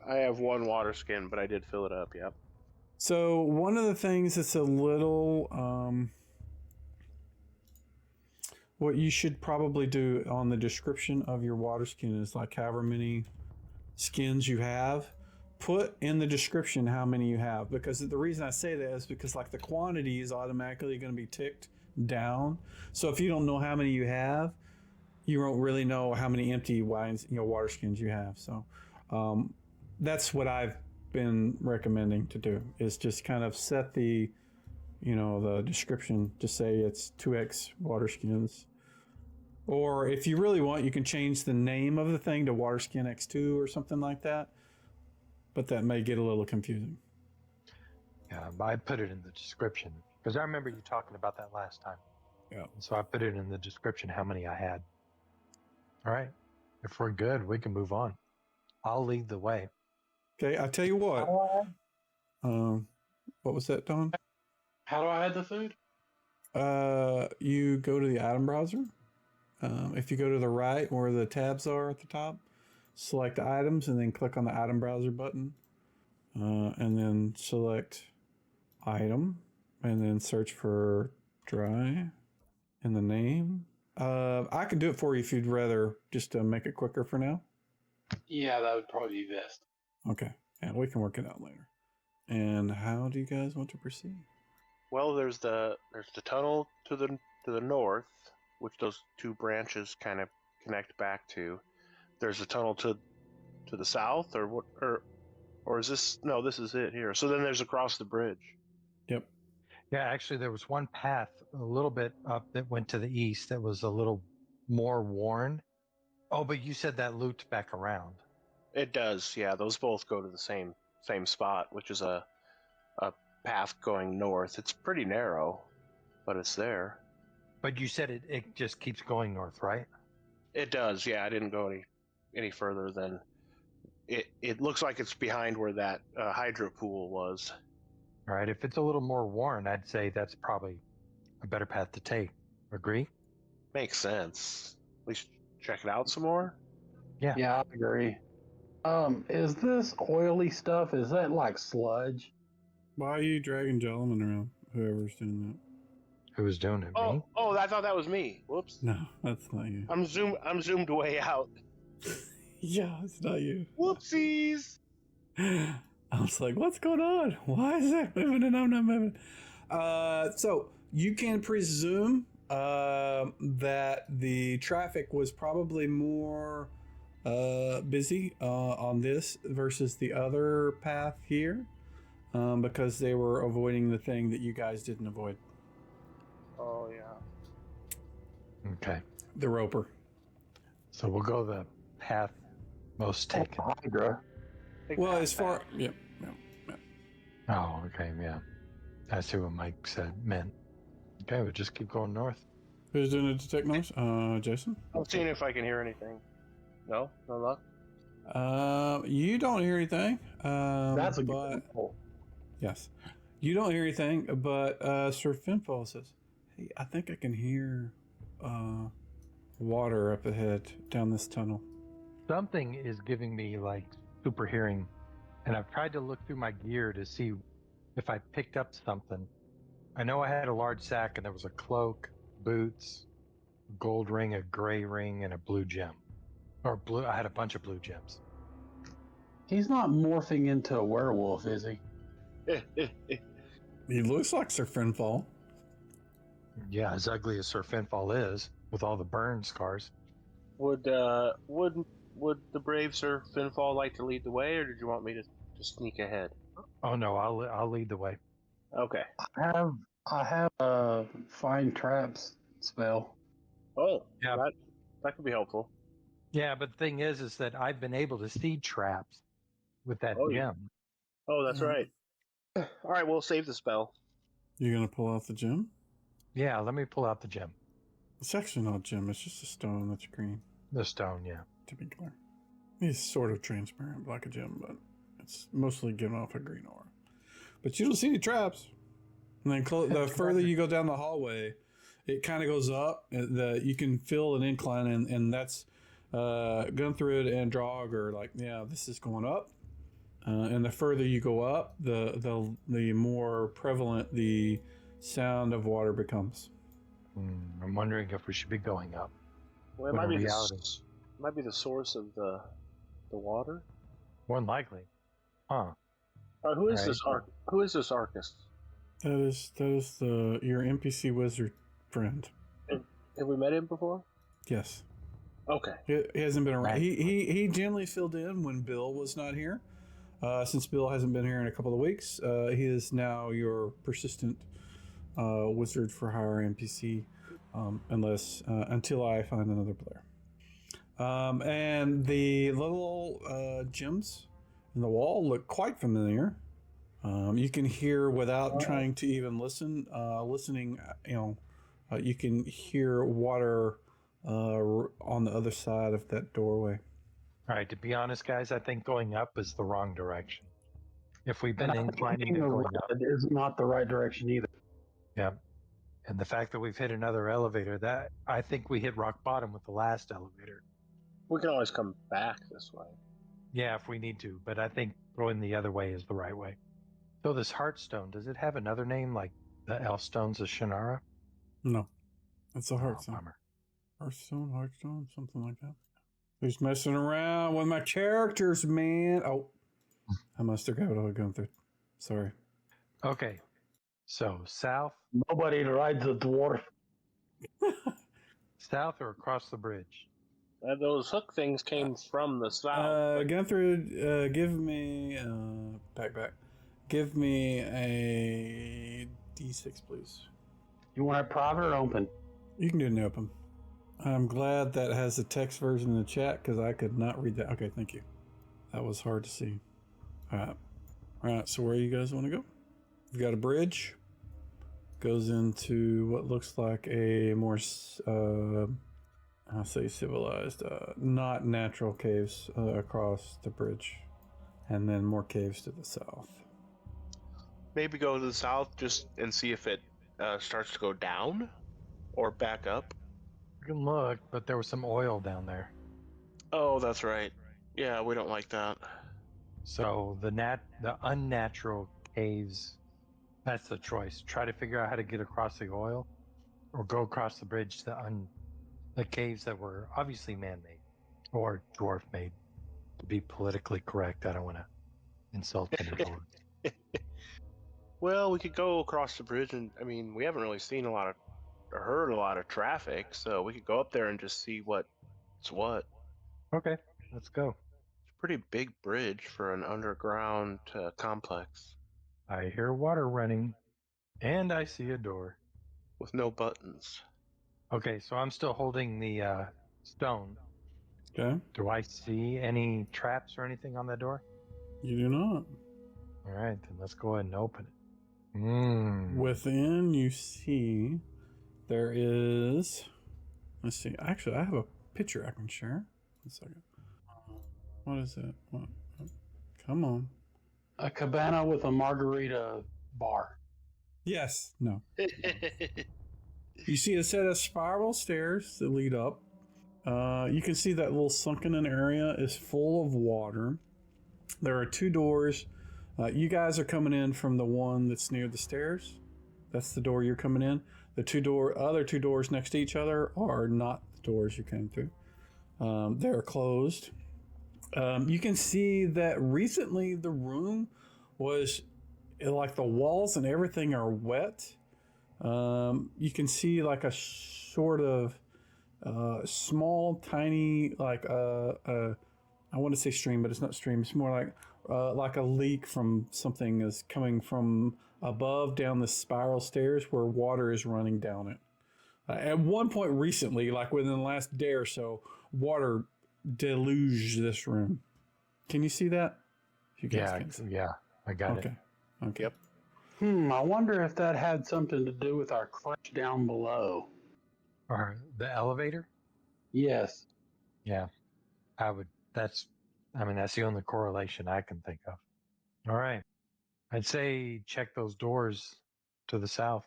Speaker 3: I have 1 water skin, but I did fill it up. Yep.
Speaker 1: So one of the things that's a little what you should probably do on the description of your water skin is like however many skins you have, put in the description how many you have, because the reason I say that is because like the quantity is automatically going to be ticked down. So if you don't know how many you have, you won't really know how many empty wines, water skins you have. So that's what I've been recommending to do, is just kind of set the the description to say it's 2x water skins. Or if you really want, you can change the name of the thing to water skin x2 or something like that, but that may get a little confusing.
Speaker 2: Yeah, but I put it in the description because I remember you talking about that last time.
Speaker 1: Yeah.
Speaker 2: And so I put it in the description how many I had. All right. If we're good, we can move on. I'll lead the way.
Speaker 1: Okay, I tell you what. What was that, Don?
Speaker 4: How do I add the food?
Speaker 1: You go to the item browser. If you go to the right where the tabs are at the top, select items and then click on the item browser button, and then select item and then search for dry in the name. I can do it for you if you'd rather, just to make it quicker for now.
Speaker 4: Yeah, that would probably be best.
Speaker 1: Okay, and we can work it out later. And how do you guys want to proceed?
Speaker 3: Well, there's the tunnel to the north, which those 2 branches kind of connect back to. There's a tunnel to the south, or what? Or is this? No, this is it here. So then there's across the bridge.
Speaker 1: Yep.
Speaker 2: Yeah, actually, there was one path a little bit up that went to the east that was a little more worn. Oh, but you said that looped back around.
Speaker 3: It does, yeah. Those both go to the same spot, which is a path going north. It's pretty narrow, but it's there.
Speaker 2: But you said it just keeps going north, right?
Speaker 3: It does, yeah. I didn't go any further than it. It looks like it's behind where that hydro pool was.
Speaker 2: All right. If it's a little more worn, I'd say that's probably a better path to take. Agree?
Speaker 3: Makes sense. At least check it out some more.
Speaker 4: Yeah, I agree. Is this oily stuff? Is that like sludge?
Speaker 1: Why are you dragging Jolliman around? Whoever's doing that.
Speaker 2: Who was doing it? Me?
Speaker 3: Oh! I thought that was me. Whoops.
Speaker 1: No, that's not you.
Speaker 3: I'm zoomed way out.
Speaker 1: Yeah, it's not you.
Speaker 3: Whoopsies.
Speaker 1: I was like, what's going on? Why is that moving and I'm not moving? So you can presume that the traffic was probably more busy on this versus the other path here, because they were avoiding the thing that you guys didn't avoid.
Speaker 3: Oh yeah.
Speaker 2: Okay.
Speaker 1: The roper.
Speaker 2: So we'll go the path most taken.
Speaker 4: Hydra.
Speaker 1: Well, as far... Yep.
Speaker 2: Oh, okay, yeah. I see what Mike said meant. Okay, we'll just keep going north.
Speaker 1: Who's doing the detect noise? Jason?
Speaker 3: I'm seeing if I can hear anything. No luck.
Speaker 1: You don't hear anything.
Speaker 4: That's a
Speaker 1: but,
Speaker 4: good one.
Speaker 1: yes. You don't hear anything, but Sir Finfall says, hey, I think I can hear water up ahead down this tunnel.
Speaker 2: Something is giving me like super hearing, and I've tried to look through my gear to see if I picked up something. I know I had a large sack and there was a cloak, boots, a gold ring, a gray ring, and a blue gem. Or blue, I had a bunch of blue gems.
Speaker 4: He's not morphing into a werewolf, is he?
Speaker 1: He looks like Sir Finfall.
Speaker 2: Yeah, as ugly as Sir Finfall is, with all the burn scars.
Speaker 3: Would the brave Sir Finfall like to lead the way, or did you want me to sneak ahead?
Speaker 2: Oh no, I'll lead the way.
Speaker 3: Okay.
Speaker 4: I have a find traps spell.
Speaker 3: Oh,
Speaker 2: Yeah.
Speaker 3: that could be helpful.
Speaker 2: Yeah, but the thing is that I've been able to see traps with that
Speaker 3: Oh,
Speaker 2: gem.
Speaker 3: Oh, that's right. All right, we'll save the spell.
Speaker 1: You gonna pull out the gem?
Speaker 2: Yeah, let me pull out the gem.
Speaker 1: It's actually not a gem. It's just a stone that's green.
Speaker 2: The stone, yeah.
Speaker 1: To be clear, it's sort of transparent like a gem, but it's mostly giving off a green aura. But you don't see any traps. And then the further you go down the hallway, it kind of goes up. You can feel an incline, and that's Gunthrud and Drog are like, yeah, this is going up. And the further you go up, the more prevalent the sound of water becomes.
Speaker 2: I'm wondering if we should be going up.
Speaker 3: Well, it might be the source of the water.
Speaker 2: More than likely. Huh.
Speaker 3: Who is this Arcus?
Speaker 1: That is your NPC wizard friend.
Speaker 3: Have we met him before?
Speaker 1: Yes.
Speaker 3: Okay.
Speaker 1: He hasn't been around. He generally filled in when Bill was not here. Since Bill hasn't been here in a couple of weeks, he is now your persistent wizard for hire NPC, until I find another player. And the little gems in the wall look quite familiar. You can hear without trying to even listen. You can hear water on the other side of that doorway.
Speaker 2: All right, to be honest, guys, I think going up is the wrong direction. If we've been inclining to going up,
Speaker 4: it is not the right direction either.
Speaker 2: yeah. And the fact that we've hit another elevator, that I think we hit rock bottom with the last elevator.
Speaker 3: We can always come back this way.
Speaker 2: Yeah, if we need to, but I think going the other way is the right way. So this Heartstone, does it have another name like the Elfstones of Shannara?
Speaker 1: No, it's a Heartstone.
Speaker 2: Bummer.
Speaker 1: Heartstone, something like that. Who's messing around with my characters, man? Oh, I must have got it all going through. Sorry.
Speaker 2: Okay, so south.
Speaker 4: Nobody rides a dwarf.
Speaker 2: South or across the bridge?
Speaker 3: Those hook things came from the south.
Speaker 1: Gunther, give me back. Give me a D6, please.
Speaker 4: You want it private or open?
Speaker 1: You can do an open. I'm glad that has a text version in the chat because I could not read that. Okay, thank you. That was hard to see. All right. So where you guys want to go? We've got a bridge. Goes into what looks like a more, I'll say civilized, not natural caves across the bridge, and then more caves to the south.
Speaker 3: Maybe go to the south just and see if it starts to go down or back up.
Speaker 2: You can look, but there was some oil down there.
Speaker 3: Oh, that's right. Yeah, we don't like that.
Speaker 2: So the unnatural caves, that's the choice. Try to figure out how to get across the oil, or go across the bridge to the caves that were obviously man-made or dwarf-made. To be politically correct, I don't want to insult any dwarves.
Speaker 3: Well, we could go across the bridge, and I mean, we haven't really seen or heard a lot of traffic, so we could go up there and just see what's what.
Speaker 2: Okay, let's go.
Speaker 3: It's a pretty big bridge for an underground complex.
Speaker 2: I hear water running, and I see a door.
Speaker 3: With no buttons.
Speaker 2: Okay, so I'm still holding the stone.
Speaker 1: Okay.
Speaker 2: Do I see any traps or anything on that door?
Speaker 1: You do not.
Speaker 2: All right, then let's go ahead and open it.
Speaker 1: Within, you see there is. Let's see. Actually, I have a picture I can share. 1 second. What is that? What? Come on.
Speaker 4: A cabana with a margarita bar.
Speaker 1: Yes. No. You see a set of spiral stairs that lead up. You can see that little sunken in area is full of water. There are 2 doors. You guys are coming in from the one that's near the stairs. That's the door you're coming in. The other two doors next to each other are not the doors you came through. They're closed. You can see that recently the room was like the walls and everything are wet. You can see like a sort of small, tiny, like I want to say stream, but it's not stream. It's more like a leak from something is coming from above down the spiral stairs where water is running down it. At one point recently, like within the last day or so, water deluged this room. Can you see that? You guys can see.
Speaker 2: Yeah, I got it.
Speaker 1: Okay.
Speaker 3: Yep.
Speaker 4: I wonder if that had something to do with our crush down below.
Speaker 2: Or the elevator?
Speaker 4: Yes.
Speaker 2: Yeah, that's the only correlation I can think of. All right. I'd say check those doors to the south.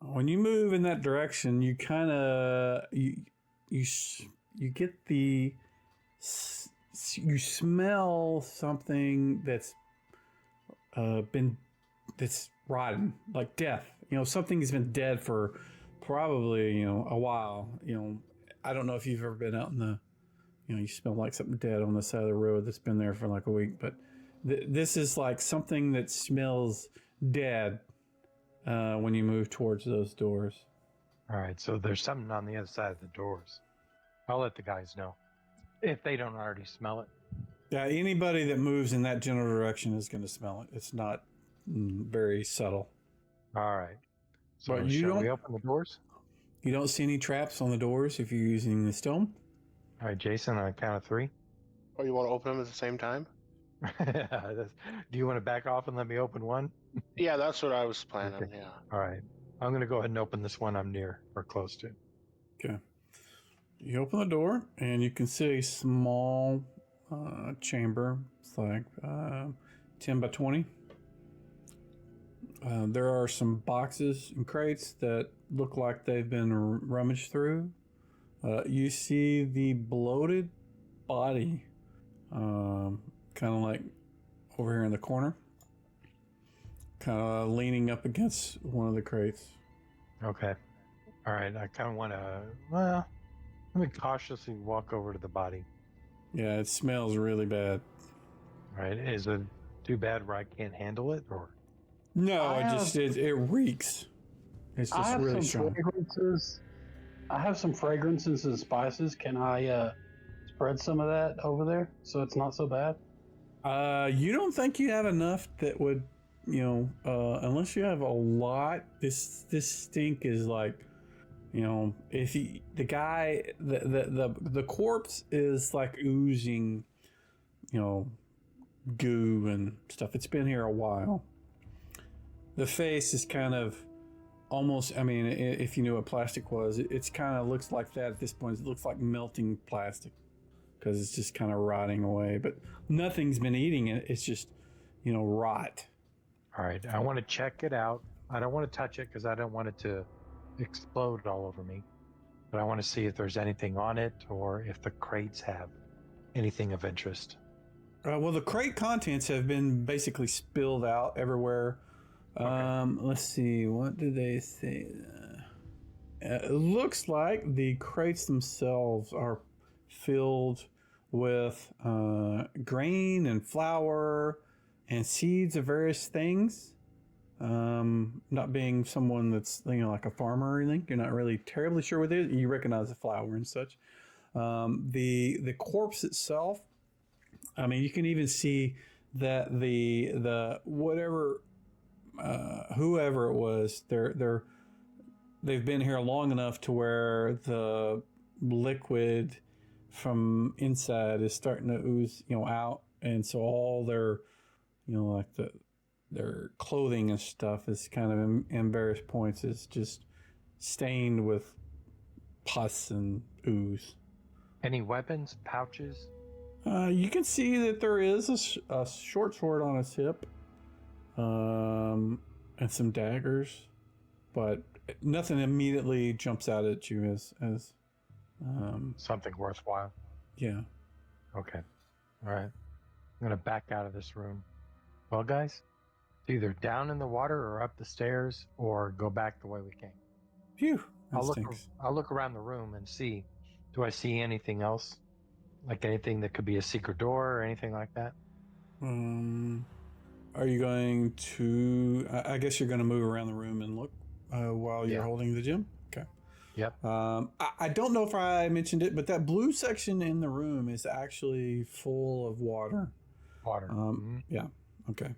Speaker 1: When you move in that direction, you kind of you get you smell something that's that's rotten, like death. Something has been dead for probably a while. I don't know if you've ever been out in the you smell like something dead on the side of the road that's been there for like a week, but this is like something that smells dead when you move towards those doors.
Speaker 2: All right, so there's something on the other side of the doors. I'll let the guys know if they don't already smell it.
Speaker 1: Yeah, anybody that moves in that general direction is going to smell it. It's not very subtle.
Speaker 2: All right. So
Speaker 1: But
Speaker 2: shall we open the doors?
Speaker 1: You don't see any traps on the doors if you're using the stone?
Speaker 2: All right, Jason, on a count of 3.
Speaker 3: Oh, you want to open them at the same time?
Speaker 2: Do you want to back off and let me open one?
Speaker 3: Yeah, that's what I was planning.
Speaker 2: Okay.
Speaker 3: Yeah.
Speaker 2: All right. I'm going to go ahead and open this one I'm near or close to.
Speaker 1: Okay. You open the door and you can see a small chamber. It's like 10 by 20. There are some boxes and crates that look like they've been rummaged through. You see the bloated body kind of like over here in the corner, kind of leaning up against one of the crates.
Speaker 2: Okay. All right. I kind of want to, let me cautiously walk over to the body.
Speaker 1: Yeah, it smells really bad.
Speaker 2: All right. Is it too bad where I can't handle it, or?
Speaker 1: No, it reeks. It's
Speaker 4: I
Speaker 1: just
Speaker 4: have
Speaker 1: really
Speaker 4: some
Speaker 1: strong.
Speaker 4: fragrances. I have some fragrances and spices. Can I spread some of that over there so it's not so bad?
Speaker 1: You don't think you have enough that would, unless you have a lot. This stink is like, if the corpse is like oozing, goo and stuff. It's been here a while. The face is kind of almost, if you knew what plastic was, it's kind of looks like that at this point. It looks like melting plastic because it's just kind of rotting away. But nothing's been eating it. It's just, rot.
Speaker 2: All right. I want to check it out. I don't want to touch it because I don't want it to explode all over me. But I want to see if there's anything on it or if the crates have anything of interest.
Speaker 1: Well, the crate contents have been basically spilled out everywhere.
Speaker 2: Okay.
Speaker 1: Let's see. What do they say? It looks like the crates themselves are filled with grain and flour and seeds of various things. Not being someone that's like a farmer or anything, you're not really terribly sure what it is. You recognize the flour and such. The corpse itself. You can even see that the whatever. Whoever it was, they've been here long enough to where the liquid from inside is starting to ooze, out, and so all their, like their clothing and stuff is kind of in various points is just stained with pus and ooze.
Speaker 2: Any weapons, pouches?
Speaker 1: You can see that there is a short sword on his hip. And some daggers, but nothing immediately jumps out at you as
Speaker 2: Something worthwhile.
Speaker 1: Yeah.
Speaker 2: Okay. All right. I'm going to back out of this room. Well, guys, it's either down in the water or up the stairs or go back the way we came.
Speaker 1: Phew. That stinks.
Speaker 2: I'll look around the room and see. Do I see anything else? Like anything that could be a secret door or anything like that?
Speaker 1: Are you going to? I guess you're going to move around the room and look while you're holding the gem. Okay.
Speaker 2: Yep.
Speaker 1: I don't know if I mentioned it, but that blue section in the room is actually full of water.
Speaker 2: Water.
Speaker 1: Yeah. Okay.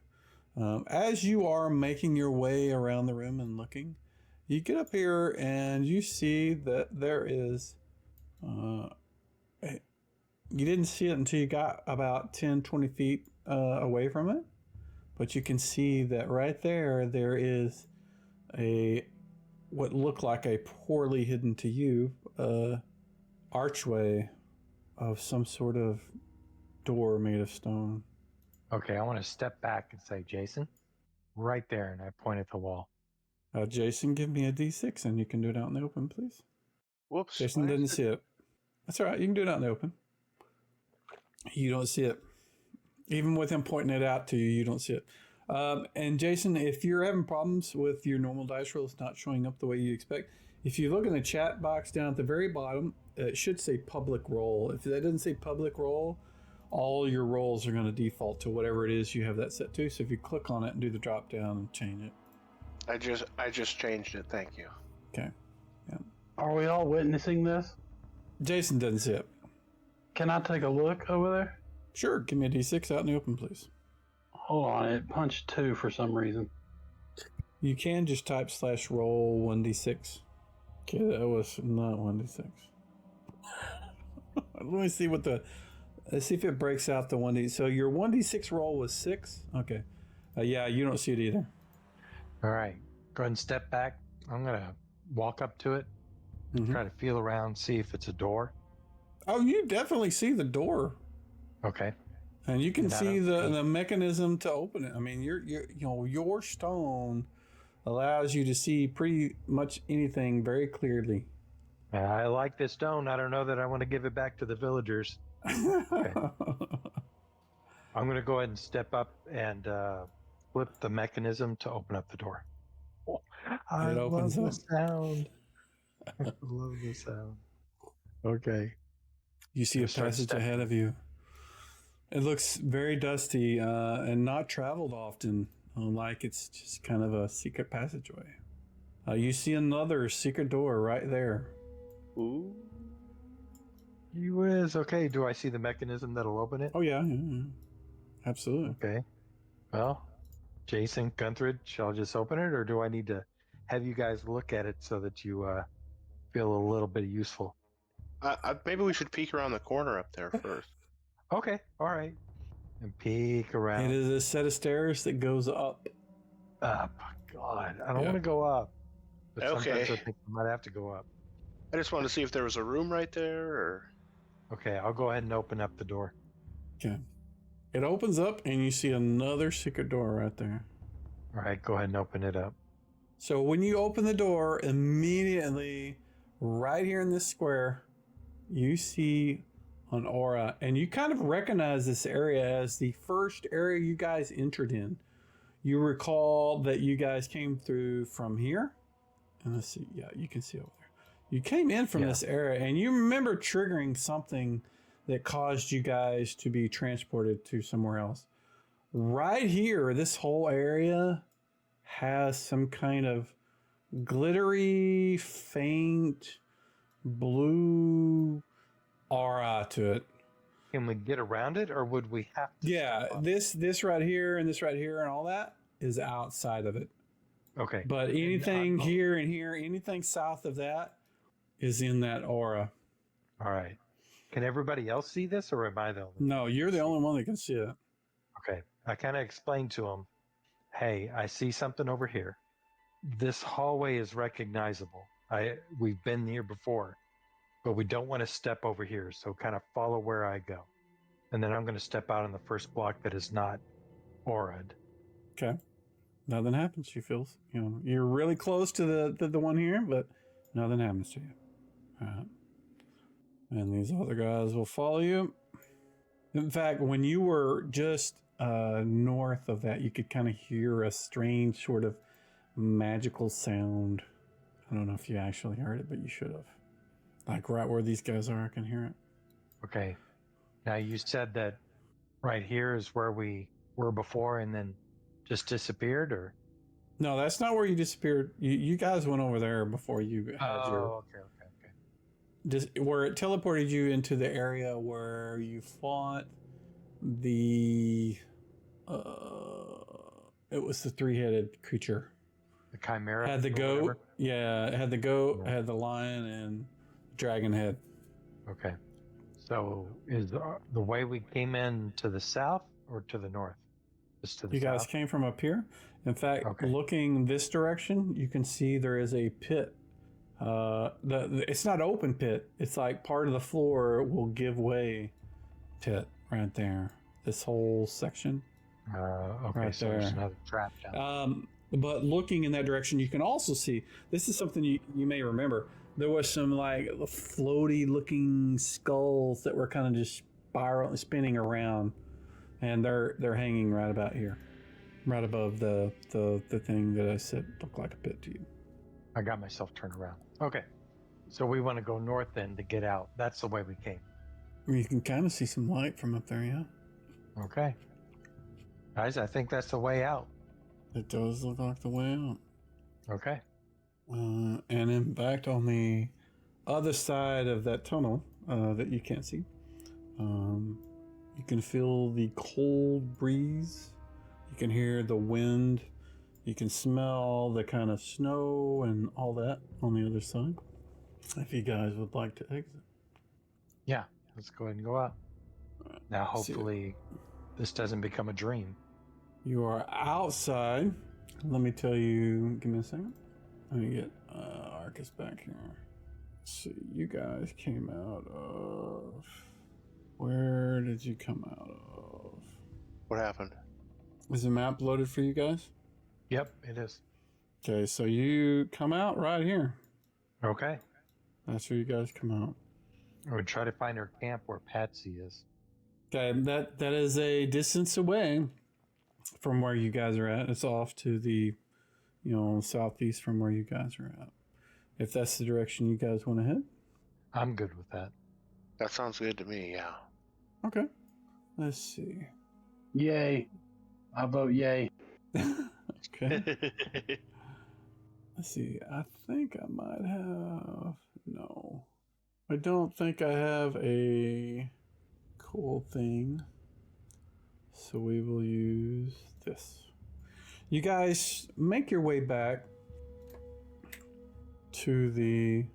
Speaker 1: As you are making your way around the room and looking, you get up here and you see that there is. You didn't see it until you got about 10, 20 feet away from it. But you can see that right there is what looked like a poorly hidden to you archway of some sort of door made of stone.
Speaker 2: Okay, I want to step back and say, Jason, right there, and I point at the wall.
Speaker 1: Jason, give me a D6 and you can do it out in the open, please.
Speaker 3: Whoops.
Speaker 1: Jason didn't see it. That's all right. You can do it out in the open. You don't see it. Even with him pointing it out to you, you don't see it. And Jason, if you're having problems with your normal dice rolls not showing up the way you expect, if you look in the chat box down at the very bottom, it should say public roll. If that doesn't say public roll, all your rolls are going to default to whatever it is you have that set to. So if you click on it and do the drop down and change it.
Speaker 3: I just changed it. Thank you.
Speaker 1: Okay. Yeah.
Speaker 4: Are we all witnessing this?
Speaker 1: Jason doesn't see it.
Speaker 4: Can I take a look over there?
Speaker 1: Sure. Give me a D6 out in the open, please.
Speaker 4: Hold on, it punched 2 for some reason.
Speaker 1: You can just type /roll 1d6. Okay, that was not 1d6. Let me see let's see if it breaks out the 1d. So your 1d6 roll was 6? Okay. Yeah, you don't see it either.
Speaker 2: All right. Go ahead and step back. I'm going to walk up to it, try to feel around, see if it's a door.
Speaker 1: Oh, you definitely see the door.
Speaker 2: Okay.
Speaker 1: And you can see the mechanism to open it. I mean, your stone allows you to see pretty much anything very clearly.
Speaker 2: I like this stone. I don't know that I want to give it back to the villagers. Okay. I'm going to go ahead and step up and flip the mechanism to open up the door. Oh, I love the sound. I love the sound. Okay.
Speaker 1: You see a passage ahead of you. It looks very dusty and not traveled often, like it's just kind of a secret passageway. You see another secret door right there.
Speaker 3: Ooh.
Speaker 2: You whiz. Okay, do I see the mechanism that'll open it?
Speaker 1: Oh, yeah. Absolutely.
Speaker 2: Okay. Well, Jason, Gunther, shall I just open it, or do I need to have you guys look at it so that you feel a little bit useful?
Speaker 3: Maybe we should peek around the corner up there first.
Speaker 2: Okay, all right. And peek around.
Speaker 1: It is a set of stairs that goes up.
Speaker 2: Up. God, I don't want to go up. But sometimes I think I might have to go up.
Speaker 3: I just wanted to see if there was a room right there, or...
Speaker 2: Okay, I'll go ahead and open up the door.
Speaker 1: Okay. It opens up and you see another secret door right there.
Speaker 2: All right, go ahead and open it up.
Speaker 1: So when you open the door, immediately, right here in this square, you see an aura, and you kind of recognize this area as the first area you guys entered in. You recall that you guys came through from here, and let's see, yeah, you can see over there. You came in from this area, and you remember triggering something that caused you guys to be transported to somewhere else. Right here, this whole area has some kind of glittery, faint blue aura to it.
Speaker 2: Can we get around it, or would we have to?
Speaker 1: Yeah, this right here and this right here and all that is outside of it.
Speaker 2: Okay.
Speaker 1: But anything here and here, anything south of that is in that aura.
Speaker 2: All right. Can everybody else see this, or am I the only one?
Speaker 1: No, you're the only one that can see it.
Speaker 2: Okay. I kind of explained to him, hey, I see something over here. This hallway is recognizable. We've been here before. But we don't want to step over here, so kind of follow where I go. And then I'm going to step out on the first block that is not aura'd.
Speaker 1: Okay. Nothing happens. She feels, you're really close to the one here, but nothing happens to you. All right. And these other guys will follow you. In fact, when you were just north of that, you could kind of hear a strange sort of magical sound. I don't know if you actually heard it, but you should have. Like right where these guys are, I can hear it.
Speaker 2: Okay. Now you said that right here is where we were before and then just disappeared, or?
Speaker 1: No, that's not where you disappeared. You guys went over there before you had your...
Speaker 2: Okay.
Speaker 1: Where it teleported you into the area where you fought the... it was the three-headed creature.
Speaker 2: The chimera?
Speaker 1: Had the
Speaker 2: or
Speaker 1: goat.
Speaker 2: whatever?
Speaker 1: Yeah, it had the goat,
Speaker 2: Yeah.
Speaker 1: had the lion, and dragon head.
Speaker 2: Okay. So is the way we came in to the south or to the north? Just to the
Speaker 1: You guys
Speaker 2: south?
Speaker 1: came from up here. In fact,
Speaker 2: Okay.
Speaker 1: looking this direction, you can see there is a pit. It's not open pit. It's like part of the floor will give way pit right there. This whole section.
Speaker 2: Okay,
Speaker 1: Right
Speaker 2: so there's
Speaker 1: there.
Speaker 2: another trap down.
Speaker 1: But looking in that direction, you can also see, this is something you may remember. There was some like floaty looking skulls that were kind of just spinning around, and they're hanging right about here, right above the thing that I said looked like a pit to you.
Speaker 2: I got myself turned around. Okay. So we want to go north then to get out. That's the way we came.
Speaker 1: You can kind of see some light from up there, yeah.
Speaker 2: Okay. Guys, I think that's the way out.
Speaker 1: It does look like the way out.
Speaker 2: Okay.
Speaker 1: And in fact, on the other side of that tunnel that you can't see, you can feel the cold breeze. You can hear the wind. You can smell the kind of snow and all that on the other side. If you guys would like to exit.
Speaker 2: Yeah. Let's go ahead and go out. Now,
Speaker 1: See-
Speaker 2: hopefully, this doesn't become a dream.
Speaker 1: You are outside. Let me tell you. Give me a second. Let me get Arcus back here. Let's see. You guys came out of. Where did you come out of?
Speaker 3: What happened?
Speaker 1: Is the map loaded for you guys?
Speaker 2: Yep, it is.
Speaker 1: Okay, so you come out right here.
Speaker 2: Okay.
Speaker 1: That's where you guys come out.
Speaker 2: We try to find our camp where Patsy is.
Speaker 1: Okay, that is a distance away from where you guys are at. It's off to the, southeast from where you guys are at. If that's the direction you guys want to head.
Speaker 2: I'm good with that.
Speaker 3: That sounds good to me, yeah.
Speaker 1: Okay. Let's see.
Speaker 4: Yay. I vote yay.
Speaker 1: Okay. Let's see. I think I might have... No. I don't think I have a cool thing. So we will use this. You guys make your way back to the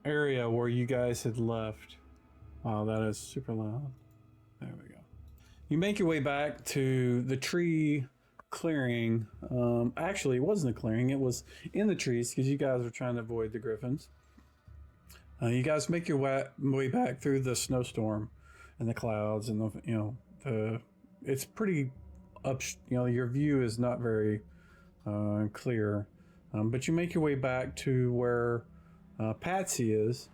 Speaker 1: area where you guys had left. Wow, that is super loud. There we go. You make your way back to the tree clearing. Actually, it wasn't a clearing. It was in the trees because you guys were trying to avoid the griffins. You guys make your way back through the snowstorm and the clouds and it's pretty up. Your view is not very clear, but you make your way back to where Patsy is,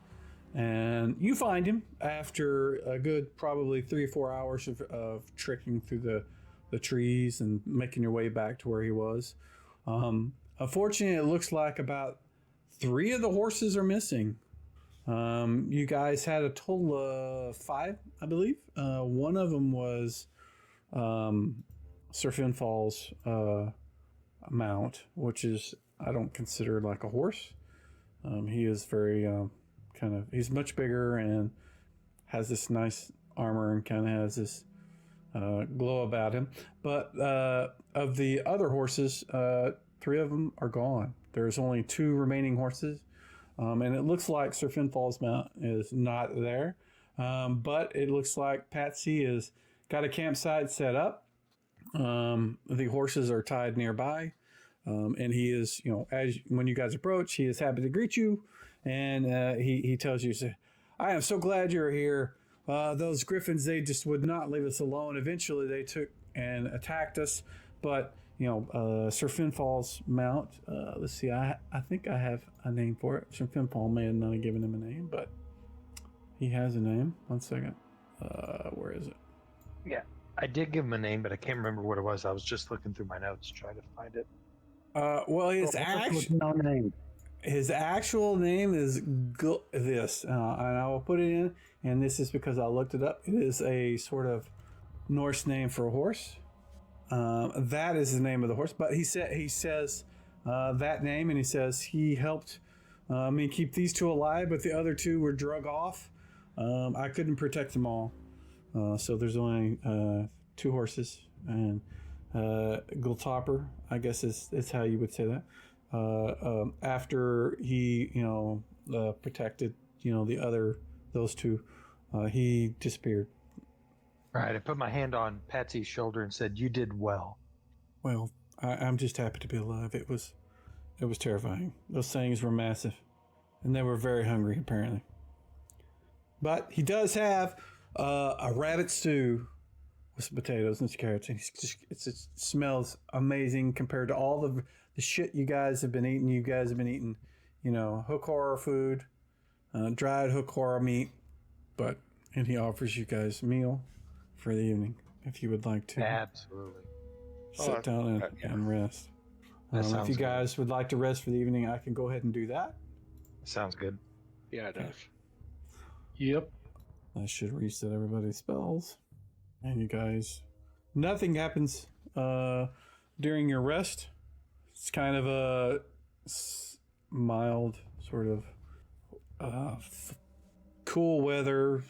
Speaker 1: and you find him after a good probably 3 or 4 hours of trekking through the trees and making your way back to where he was. Unfortunately, it looks like about 3 of the horses are missing. You guys had a total of 5, I believe. One of them was Sir Finfall's mount, which is, I don't consider like a horse. He is very he's much bigger and has this nice armor and kind of has this glow about him. But of the other horses, 3 of them are gone. There's only 2 remaining horses. And it looks like Sir Finfall's mount is not there. But it looks like Patsy has got a campsite set up. The horses are tied nearby. And he is, when you guys approach, he is happy to greet you. And he tells you, I am so glad you're here. Those griffins, they just would not leave us alone. Eventually they took and attacked us. But Sir Finfall's mount, let's see, I think I have a name for it. Sir Finfall may have not given him a name, but He has a name. 1 second. Where is it?
Speaker 2: Yeah, I did give him a name, but I can't remember what it was. I was just looking through my notes trying to find it.
Speaker 1: Well,
Speaker 5: No name.
Speaker 1: his actual name is this, and I will put it in. And this is because I looked it up. It is a sort of Norse name for a horse. That is the name of the horse. But he says that name, and he says he helped me keep these two alive, but the other two were drug off. I couldn't protect them all, so there's only 2 horses, and Gultopper, I guess is how you would say that. After he, protected, those 2, he disappeared.
Speaker 2: All right, I put my hand on Patsy's shoulder and said, "You did well."
Speaker 1: Well, I'm just happy to be alive. It was terrifying. Those things were massive, and they were very hungry apparently. But he does have a rabbit stew with some potatoes and some carrots, and it smells amazing compared to all the shit you guys have been eating. You guys have been eating, hook horror food, dried hook horror meat, and he offers you guys a meal for the evening if you would like to.
Speaker 2: Absolutely.
Speaker 1: Sit down and rest. If you guys would like to rest for the evening, I can go ahead and do that.
Speaker 2: Sounds good.
Speaker 3: Yeah, it does.
Speaker 4: Yep.
Speaker 1: I should reset everybody's spells. And you guys, nothing happens during your rest. It's kind of a mild sort of cool weather.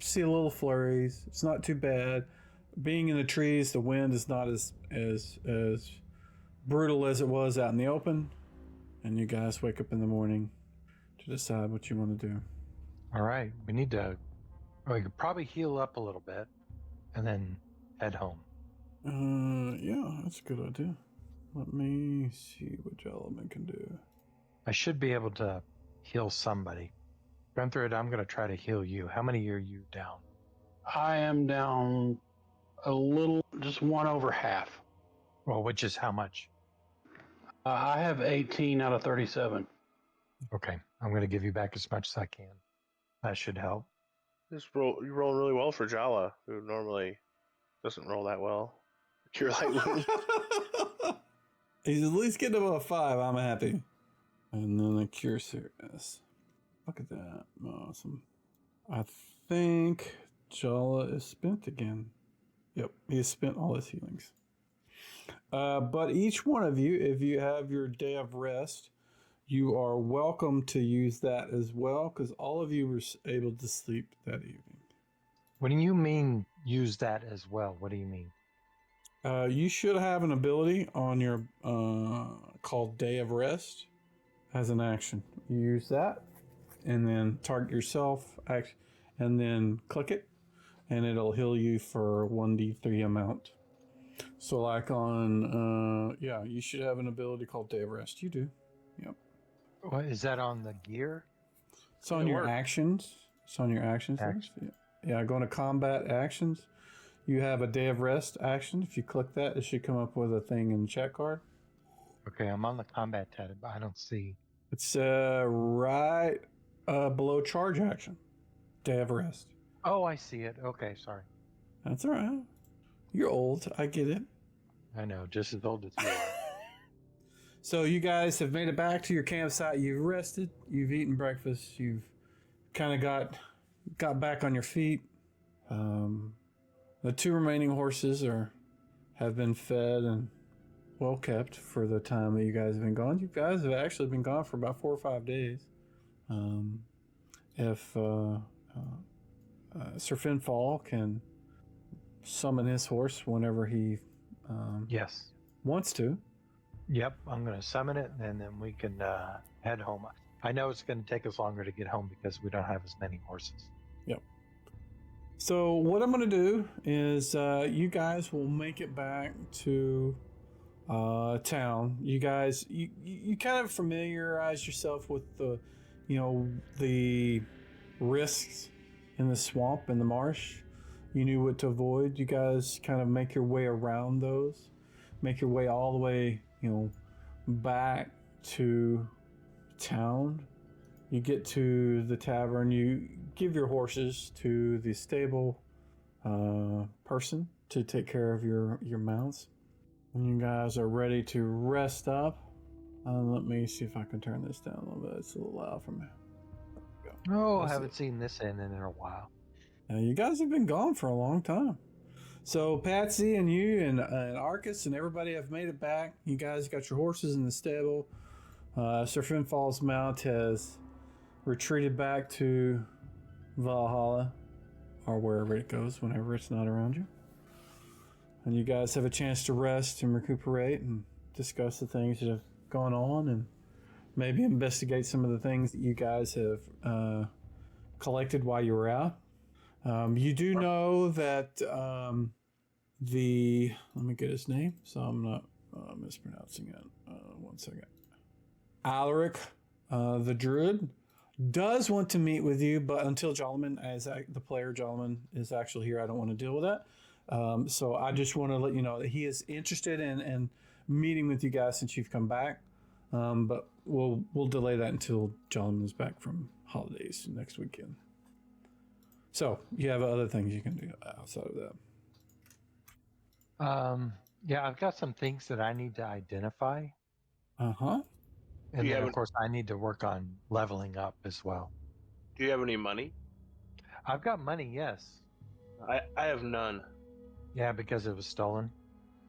Speaker 1: See a little flurries. It's not too bad. Being in the trees, the wind is not as brutal as it was out in the open. And you guys wake up in the morning to decide what you want to do.
Speaker 2: All right, we could probably heal up a little bit and then head home.
Speaker 1: Yeah, that's a good idea. Let me see what Element can do.
Speaker 2: I should be able to heal somebody. Gunther, I'm going to try to heal you. How many are you down?
Speaker 4: I am down a little, just 1 over half.
Speaker 2: Well, which is how much?
Speaker 4: I have 18 out of 37.
Speaker 2: Okay, I'm going to give you back as much as I can. That should help.
Speaker 3: You roll really well for Jala, who normally doesn't roll that well. Cure light wounds.
Speaker 1: He's at least getting above 5. I'm happy. And then a cure serious. Look at that. Awesome. I think Jala is spent again. Yep, he has spent all his healings. But each one of you, if you have your day of rest, you are welcome to use that as well, because all of you were able to sleep that evening.
Speaker 2: What do you mean use that as well? What do you mean?
Speaker 1: You should have an ability on your called Day of Rest as an action. You use that, and then target yourself, and then click it, and it'll heal you for 1d3 amount. So like on, you should have an ability called Day of Rest. You do. Yep.
Speaker 2: What is that on the gear?
Speaker 1: It's on your actions. It's on your actions.
Speaker 2: Action.
Speaker 1: Yeah, going to combat actions. You have a Day of Rest action. If you click that, it should come up with a thing in the chat card.
Speaker 2: Okay, I'm on the combat tab, but I don't see.
Speaker 1: It's right below charge action. Day of Rest.
Speaker 2: Oh, I see it. Okay, sorry.
Speaker 1: That's all right. You're old. I get it.
Speaker 2: I know, just as old as you are.
Speaker 1: So you guys have made it back to your campsite. You've rested. You've eaten breakfast. You've kind of got back on your feet. The 2 remaining horses have been fed and well kept for the time that you guys have been gone. You guys have actually been gone for about 4 or 5 days. If Sir Finfall can summon his horse whenever he
Speaker 2: Yes.
Speaker 1: wants to.
Speaker 2: Yep, I'm going to summon it, and then we can head home. I know it's going to take us longer to get home because we don't have as many horses.
Speaker 1: Yep. So what I'm going to do is you guys will make it back to town. You guys, you kind of familiarize yourself with the risks in the swamp and the marsh. You knew what to avoid. You guys kind of make your way around those. Make your way all the way, back to town. You get to the tavern. You give your horses to the stable person to take care of your mounts. And you guys are ready to rest up. Let me see if I can turn this down a little bit. It's a little loud for me.
Speaker 2: Oh, I
Speaker 1: That's
Speaker 2: haven't
Speaker 1: it.
Speaker 2: seen this in a while.
Speaker 1: You guys have been gone for a long time. So Patsy and you and Arcus and everybody have made it back. You guys got your horses in the stable. Sir Finfall's mount has retreated back to Valhalla, or wherever it goes whenever it's not around you. And you guys have a chance to rest and recuperate and discuss the things that have gone on and maybe investigate some of the things that you guys have collected while you were out. You do know that let me get his name so I'm not mispronouncing it. 1 second. Alaric, the druid, does want to meet with you, but until Jolman, the player Jolman, is actually here, I don't want to deal with that. So I just want to let you know that he is interested in meeting with you guys since you've come back. But we'll delay that until Jolman is back from holidays next weekend. So you have other things you can do outside of that.
Speaker 2: Yeah, I've got some things that I need to identify.
Speaker 1: Uh-huh.
Speaker 2: And then, of course, I need to work on leveling up as well.
Speaker 3: Do you have any money?
Speaker 2: I've got money, yes.
Speaker 3: I have none.
Speaker 2: Yeah, because it was stolen.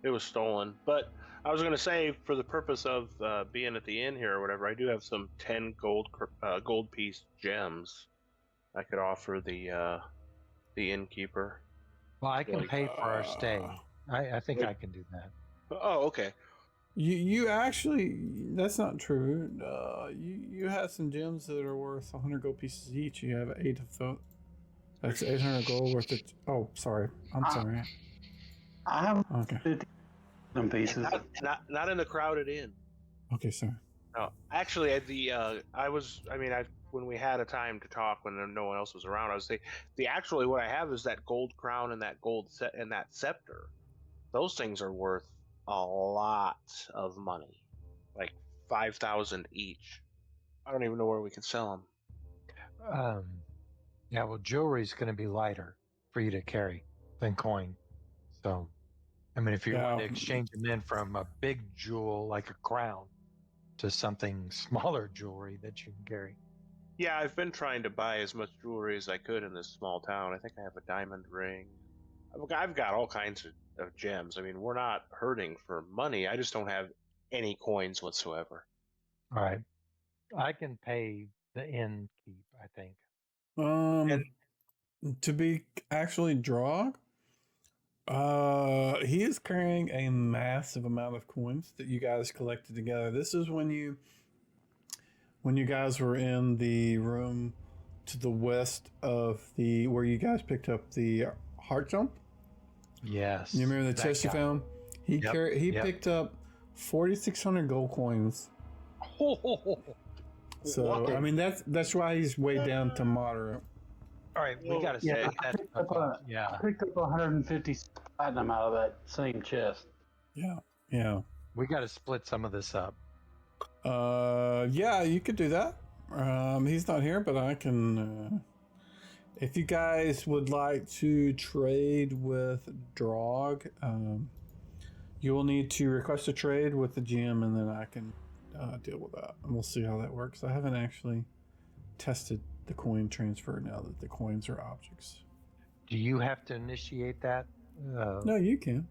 Speaker 3: It was stolen. But I was going to say, for the purpose of being at the inn here or whatever, I do have some 10 gold piece gems I could offer the innkeeper.
Speaker 2: Well, I can pay for our stay. I think I can do that.
Speaker 3: Oh, okay.
Speaker 1: You actually, that's not true. You have some gems that are worth 100 gold pieces each. You have 8 of those. That's 800 gold worth of. Oh, sorry. I'm sorry.
Speaker 4: I have
Speaker 1: Okay.
Speaker 4: 50 pieces.
Speaker 3: Not in the crowded inn.
Speaker 1: Okay, sorry.
Speaker 3: No, actually, when we had a time to talk when no one else was around, I was saying actually what I have is that gold crown and that gold set and that scepter. Those things are worth a lot of money, like 5,000 each. I don't even know where we can sell them.
Speaker 2: Yeah, well, jewelry's going to be lighter for you to carry than coin. So, I mean, if you want to exchange them in from a big jewel like a crown to something smaller jewelry that you can carry.
Speaker 3: Yeah, I've been trying to buy as much jewelry as I could in this small town. I think I have a diamond ring. I've got all kinds of gems. I mean, we're not hurting for money. I just don't have any coins whatsoever.
Speaker 2: All right. I can pay the inn keep, I think.
Speaker 1: To be actually Drog, he is carrying a massive amount of coins that you guys collected together. This is when you guys were in the room to the west of where you guys picked up the heart jump.
Speaker 2: Yes.
Speaker 1: You remember the chest you found? He picked up 4,600 gold coins. So I mean that's why he's way down to moderate.
Speaker 2: All right, we got to say that.
Speaker 4: I picked up 150 platinum out of that same chest.
Speaker 1: Yeah.
Speaker 2: We got to split some of this up.
Speaker 1: Yeah, you could do that. He's not here, but I can. If you guys would like to trade with Drog, you will need to request a trade with the GM, and then I can deal with that, and we'll see how that works. I haven't actually tested the coin transfer now that the coins are objects.
Speaker 2: Do you have to initiate that?
Speaker 1: No, you can.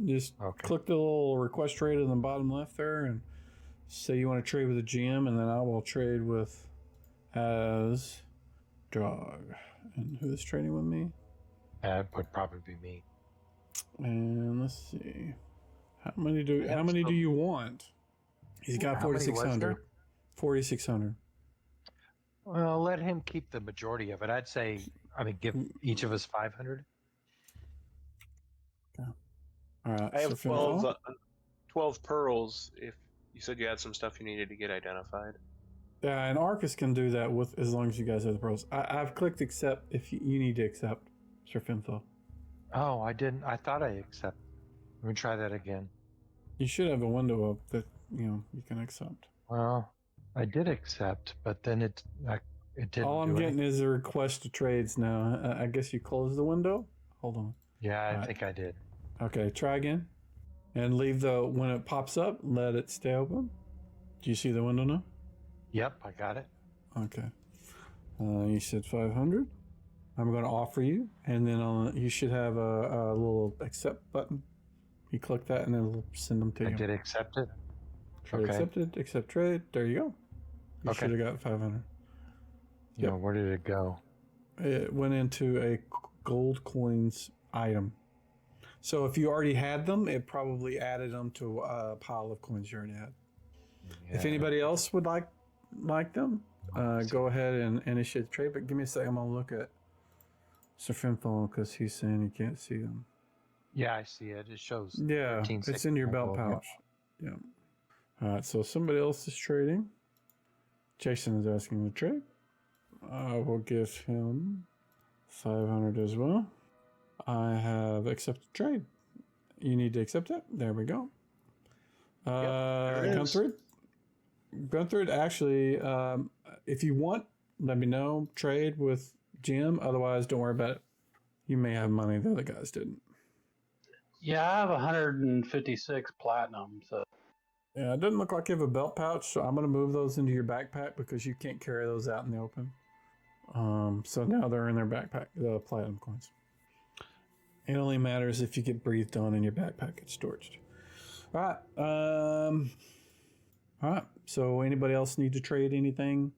Speaker 1: Just click the little request trade in the bottom left there, and say you want to trade with the GM, and then I will trade with as Drog. And who is trading with me?
Speaker 2: That would probably be me.
Speaker 1: And let's see. How many do you want? He's got 4,600. 4,600.
Speaker 2: Well, let him keep the majority of it. I'd say, give each of us 500.
Speaker 1: Okay. All right.
Speaker 3: I have 12 pearls. If you said you had some stuff you needed to get identified.
Speaker 1: Yeah, and Arcus can do that with as long as you guys have the pearls. I've clicked accept if you need to accept, Sir Finfo.
Speaker 2: Oh, I didn't. I thought I accept. Let me try that again.
Speaker 1: You should have a window up that you can accept.
Speaker 2: Well, I did accept, but then it didn't
Speaker 1: All I'm
Speaker 2: do
Speaker 1: getting
Speaker 2: anything.
Speaker 1: is a request to trades now. I guess you closed the window? Hold on.
Speaker 2: Yeah, I
Speaker 1: Alright.
Speaker 2: think I did.
Speaker 1: Okay, try again. And leave when it pops up, let it stay open. Do you see the window now?
Speaker 2: Yep, I got it.
Speaker 1: Okay. You said 500. I'm going to offer you, and then you should have a little accept button. You click that, and it'll send them to
Speaker 2: I
Speaker 1: you.
Speaker 2: did accept it.
Speaker 1: Trade
Speaker 2: Okay.
Speaker 1: accepted. Accept trade. There you go. You
Speaker 2: Okay.
Speaker 1: should have got 500.
Speaker 2: You know, where did it go?
Speaker 1: It went into a gold coins item. So if you already had them, it probably added them to a pile of coins you already had. If
Speaker 2: Yeah.
Speaker 1: anybody else would like them, go ahead and initiate the trade. But give me a second. I'm gonna look at Sir Finfall because he's saying he can't see them.
Speaker 2: Yeah, I see it. It shows.
Speaker 1: Yeah,
Speaker 2: 13,
Speaker 1: it's in your belt
Speaker 2: 16,
Speaker 1: pouch. Yeah. All right. So somebody else is trading. Jason is asking to trade. I will give him 500 as well. I have accepted trade. You need to accept it. There we go.
Speaker 3: there it is.
Speaker 1: Gunther, actually, if you want, let me know. Trade with Jim. Otherwise, don't worry about it. You may have money the other guys didn't.
Speaker 4: Yeah, I have 156 platinum, so
Speaker 1: Yeah, it doesn't look like you have a belt pouch, so I'm going to move those into your backpack because you can't carry those out in the open. So now they're in their backpack, the platinum coins. It only matters if you get breathed on and your backpack gets torched. All right. All right. So anybody else need to trade anything?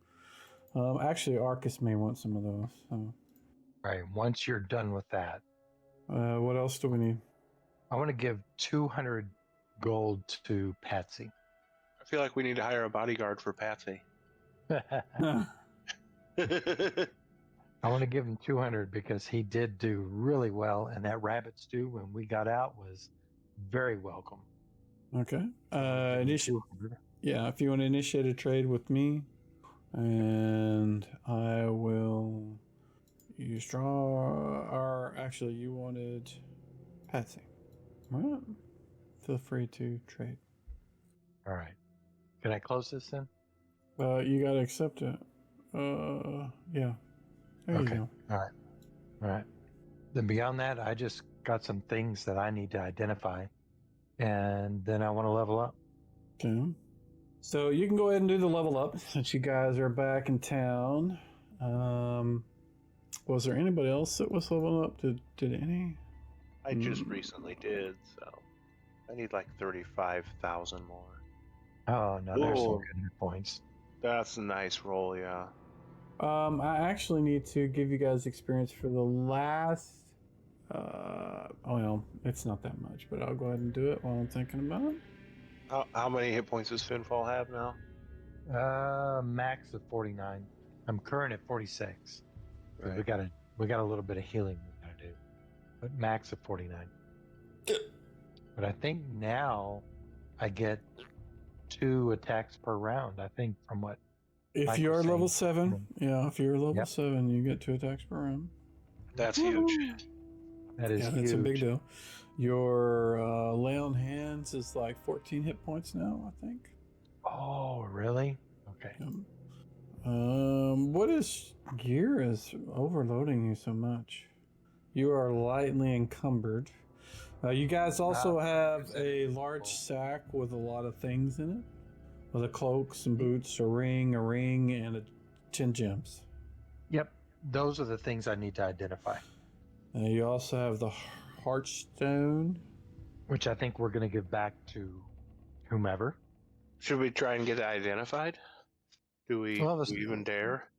Speaker 1: Actually, Arcus may want some of those. So.
Speaker 2: Right. Once you're done with that,
Speaker 1: What else do we need?
Speaker 2: I want to give 200 gold to Patsy.
Speaker 3: I feel like we need to hire a bodyguard for Patsy.
Speaker 2: I want to give him 200 because he did do really well, and that rabbit stew when we got out was very welcome.
Speaker 1: Okay.
Speaker 2: Yeah,
Speaker 1: if you want to initiate a trade with me, and I will use draw. Or actually, you wanted Patsy. Well, feel free to trade.
Speaker 2: All right. Can I close this then?
Speaker 1: You gotta accept it. Yeah. There you go.
Speaker 2: All right. Then beyond that, I just got some things that I need to identify, and then I want to level up.
Speaker 1: Okay. So you can go ahead and do the level up since you guys are back in town. Was there anybody else that was leveling up? Did any?
Speaker 3: I just recently did, so I need like 35,000 more.
Speaker 2: Oh no, there's some
Speaker 3: Ooh.
Speaker 2: good hit points.
Speaker 3: That's a nice roll, yeah.
Speaker 1: I actually need to give you guys experience for the last. Well, it's not that much, but I'll go ahead and do it while I'm thinking about it.
Speaker 3: How many hit points does Finfall have now?
Speaker 2: Max of 49. I'm current at 46.
Speaker 3: Right.
Speaker 2: We got a little bit of healing we gotta do, but max of 49. But I think now I get 2 attacks per round. I think from what.
Speaker 1: If
Speaker 2: Mike
Speaker 1: you're
Speaker 2: was
Speaker 1: level
Speaker 2: saying.
Speaker 1: 7, yeah, if you're level
Speaker 2: Yep.
Speaker 1: 7, you get 2 attacks per round.
Speaker 3: That's huge.
Speaker 2: That is huge.
Speaker 1: That's a big deal. Your lay on hands is like 14 hit points now, I think.
Speaker 2: Oh, really? Okay.
Speaker 1: What is gear is overloading you so much? You are lightly encumbered. You guys also have a large sack with a lot of things in it, with a cloak, some boots, a ring, and 10 gems.
Speaker 2: Yep. Those are the things I need to identify.
Speaker 1: You also have the Heartstone.
Speaker 2: Which I think we're going to give back to whomever.
Speaker 3: Should we try and get it identified? Do we even dare?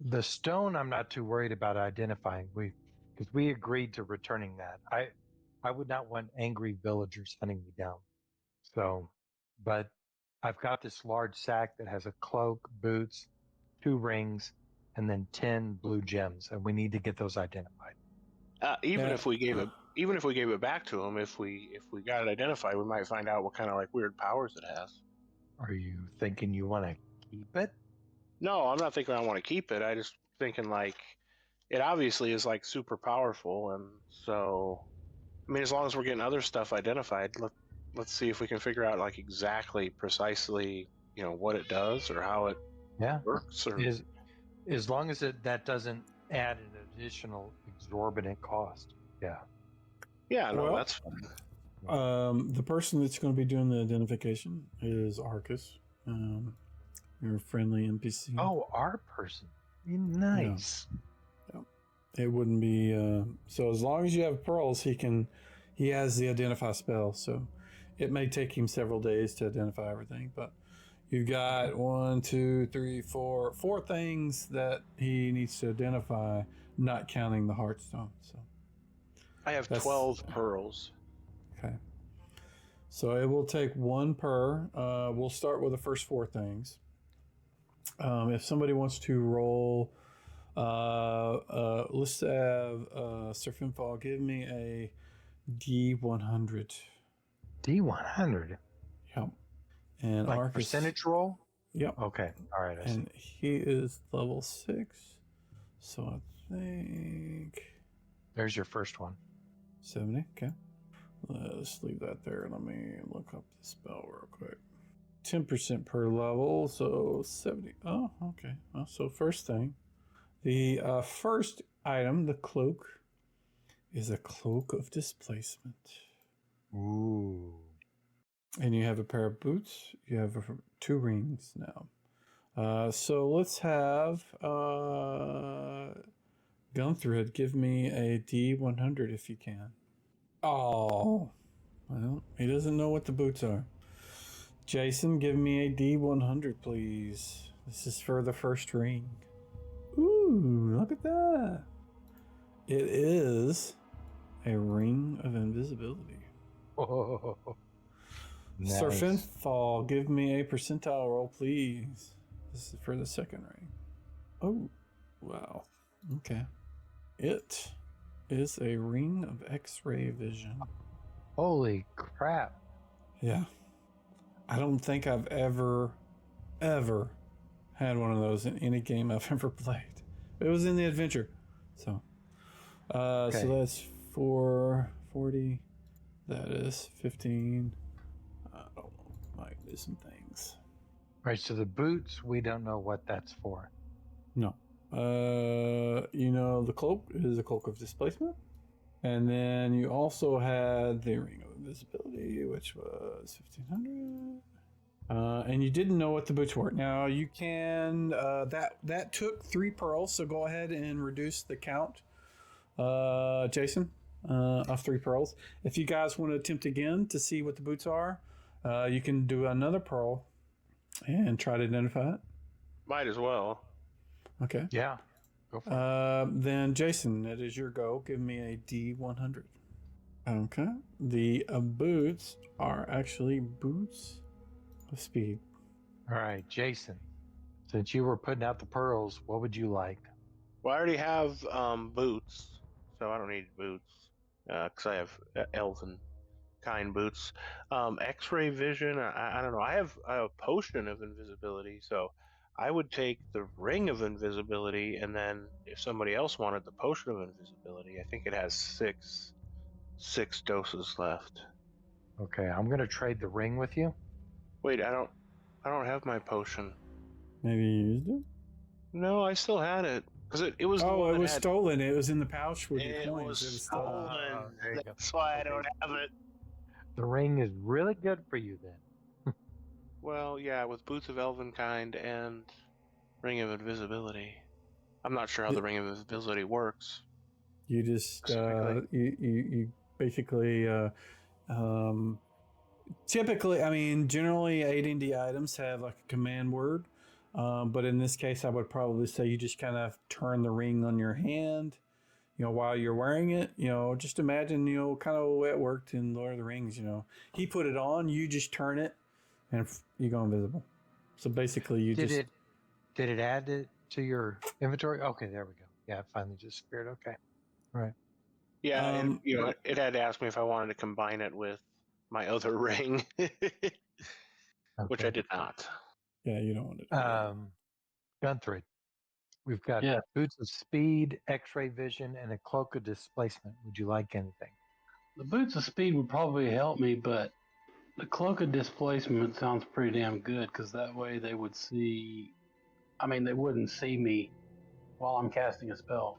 Speaker 2: The stone, I'm not too worried about identifying. Because we agreed to returning that. I would not want angry villagers hunting me down. So, but I've got this large sack that has a cloak, boots, 2 rings, and then 10 blue gems, and we need to get those identified.
Speaker 3: Even if we gave it back to him, if we got it identified, we might find out what kind of like weird powers it has.
Speaker 2: Are you thinking you want to keep it?
Speaker 3: No, I'm not thinking I want to keep it. I just thinking like it obviously is like super powerful, and so I mean, as long as we're getting other stuff identified, let's see if we can figure out like exactly, precisely what it does or how it
Speaker 2: Yeah.
Speaker 3: works? Or
Speaker 2: Is as long as that doesn't add an additional exorbitant cost. Yeah.
Speaker 3: yeah, no,
Speaker 1: Well,
Speaker 3: that's fine.
Speaker 1: the person that's going to be doing the identification is Arcus, your friendly NPC.
Speaker 2: Oh, our person. Nice.
Speaker 1: Yeah. It wouldn't be so as long as you have pearls, he has the identify spell. So it may take him several days to identify everything, but you've got 4 things that he needs to identify, not counting the heartstone. So
Speaker 3: I have
Speaker 1: that's-
Speaker 3: 12 pearls.
Speaker 1: okay. So it will take 1 per. We'll start with the first 4 things. If somebody wants to roll, let's have Sir Finfall give me a D100.
Speaker 2: D100.
Speaker 1: Yep. And
Speaker 2: Like
Speaker 1: Arcus,
Speaker 2: percentage roll?
Speaker 1: Yep.
Speaker 2: Okay. All right. I see.
Speaker 1: And he is level 6. So I think
Speaker 2: There's your first one.
Speaker 1: 70. Okay. Let's leave that there. Let me look up the spell real quick. 10% per level, so 70. Oh, okay. Well, so first thing, the first item, the cloak, is a cloak of displacement.
Speaker 2: Ooh.
Speaker 1: And you have a pair of boots. You have 2 rings now. So let's have Gunthred give me a D100 if you can. Oh, well, he doesn't know what the boots are. Jason, give me a D100, please. This is for the first ring. Ooh, look at that. It is a ring of invisibility.
Speaker 2: Oh, nice.
Speaker 1: Sir Finfall, give me a percentile roll, please. This is for the second ring. Oh, wow. Okay. It is a ring of X-ray vision.
Speaker 2: Holy crap.
Speaker 1: Yeah. I don't think I've ever had one of those in any game I've ever played. It was in the adventure. So,
Speaker 2: Okay.
Speaker 1: so that's 440. That is 15. I don't know. Might do some things.
Speaker 2: Right. So the boots, we don't know what that's for.
Speaker 1: No. The cloak is a cloak of displacement. And then you also had the ring of invisibility, which was 1500. And you didn't know what the boots were. Now you can that took 3 pearls, so go ahead and reduce the count, Jason, of 3 pearls. If you guys want to attempt again to see what the boots are, you can do another pearl and try to identify it.
Speaker 3: Might as well.
Speaker 1: Okay.
Speaker 2: Yeah. Go for it.
Speaker 1: Then Jason, it is your go. Give me a D100. Okay. The boots are actually boots of speed.
Speaker 2: All right, Jason. Since you were putting out the pearls, what would you like?
Speaker 3: Well, I already have boots, so I don't need boots because I have elven kind boots. X-ray vision, I don't know. I have a potion of invisibility, so I would take the ring of invisibility, and then if somebody else wanted the potion of invisibility, I think it has six doses left.
Speaker 2: Okay, I'm gonna trade the ring with you.
Speaker 3: Wait, I don't have my potion.
Speaker 1: Maybe you used it?
Speaker 3: No, I still had it because it was.
Speaker 1: Oh, it was
Speaker 3: had,
Speaker 1: stolen. It was in the pouch with your
Speaker 3: It
Speaker 1: coins.
Speaker 3: was
Speaker 1: It was stolen.
Speaker 3: stolen.
Speaker 2: There you go.
Speaker 3: That's why I
Speaker 2: Okay.
Speaker 3: don't have it.
Speaker 2: The ring is really good for you then.
Speaker 3: Well, yeah, with Boots of Elvenkind and Ring of Invisibility. I'm not sure how the Ring of Invisibility works.
Speaker 1: You just
Speaker 3: Specifically.
Speaker 1: you basically typically, I mean, generally AD&D items have like a command word, but in this case, I would probably say you just kind of turn the ring on your hand, while you're wearing it. Just imagine, kind of the way it worked in Lord of the Rings. He put it on, you just turn it, and you go invisible. So basically, you
Speaker 2: Did
Speaker 1: just
Speaker 2: it add it to your inventory? Okay, there we go. Yeah, it finally just appeared. Okay. All right.
Speaker 3: Yeah, and it had asked me if I wanted to combine it with my other ring, which
Speaker 2: Okay.
Speaker 3: I did not.
Speaker 1: Yeah, you don't want to do that.
Speaker 2: Gunthred. We've got
Speaker 4: Yeah.
Speaker 2: boots of speed, X-ray vision, and a cloak of displacement. Would you like anything?
Speaker 4: The boots of speed would probably help me, but The cloak of displacement sounds pretty damn good because that way they would see. I mean, they wouldn't see me while I'm casting a spell.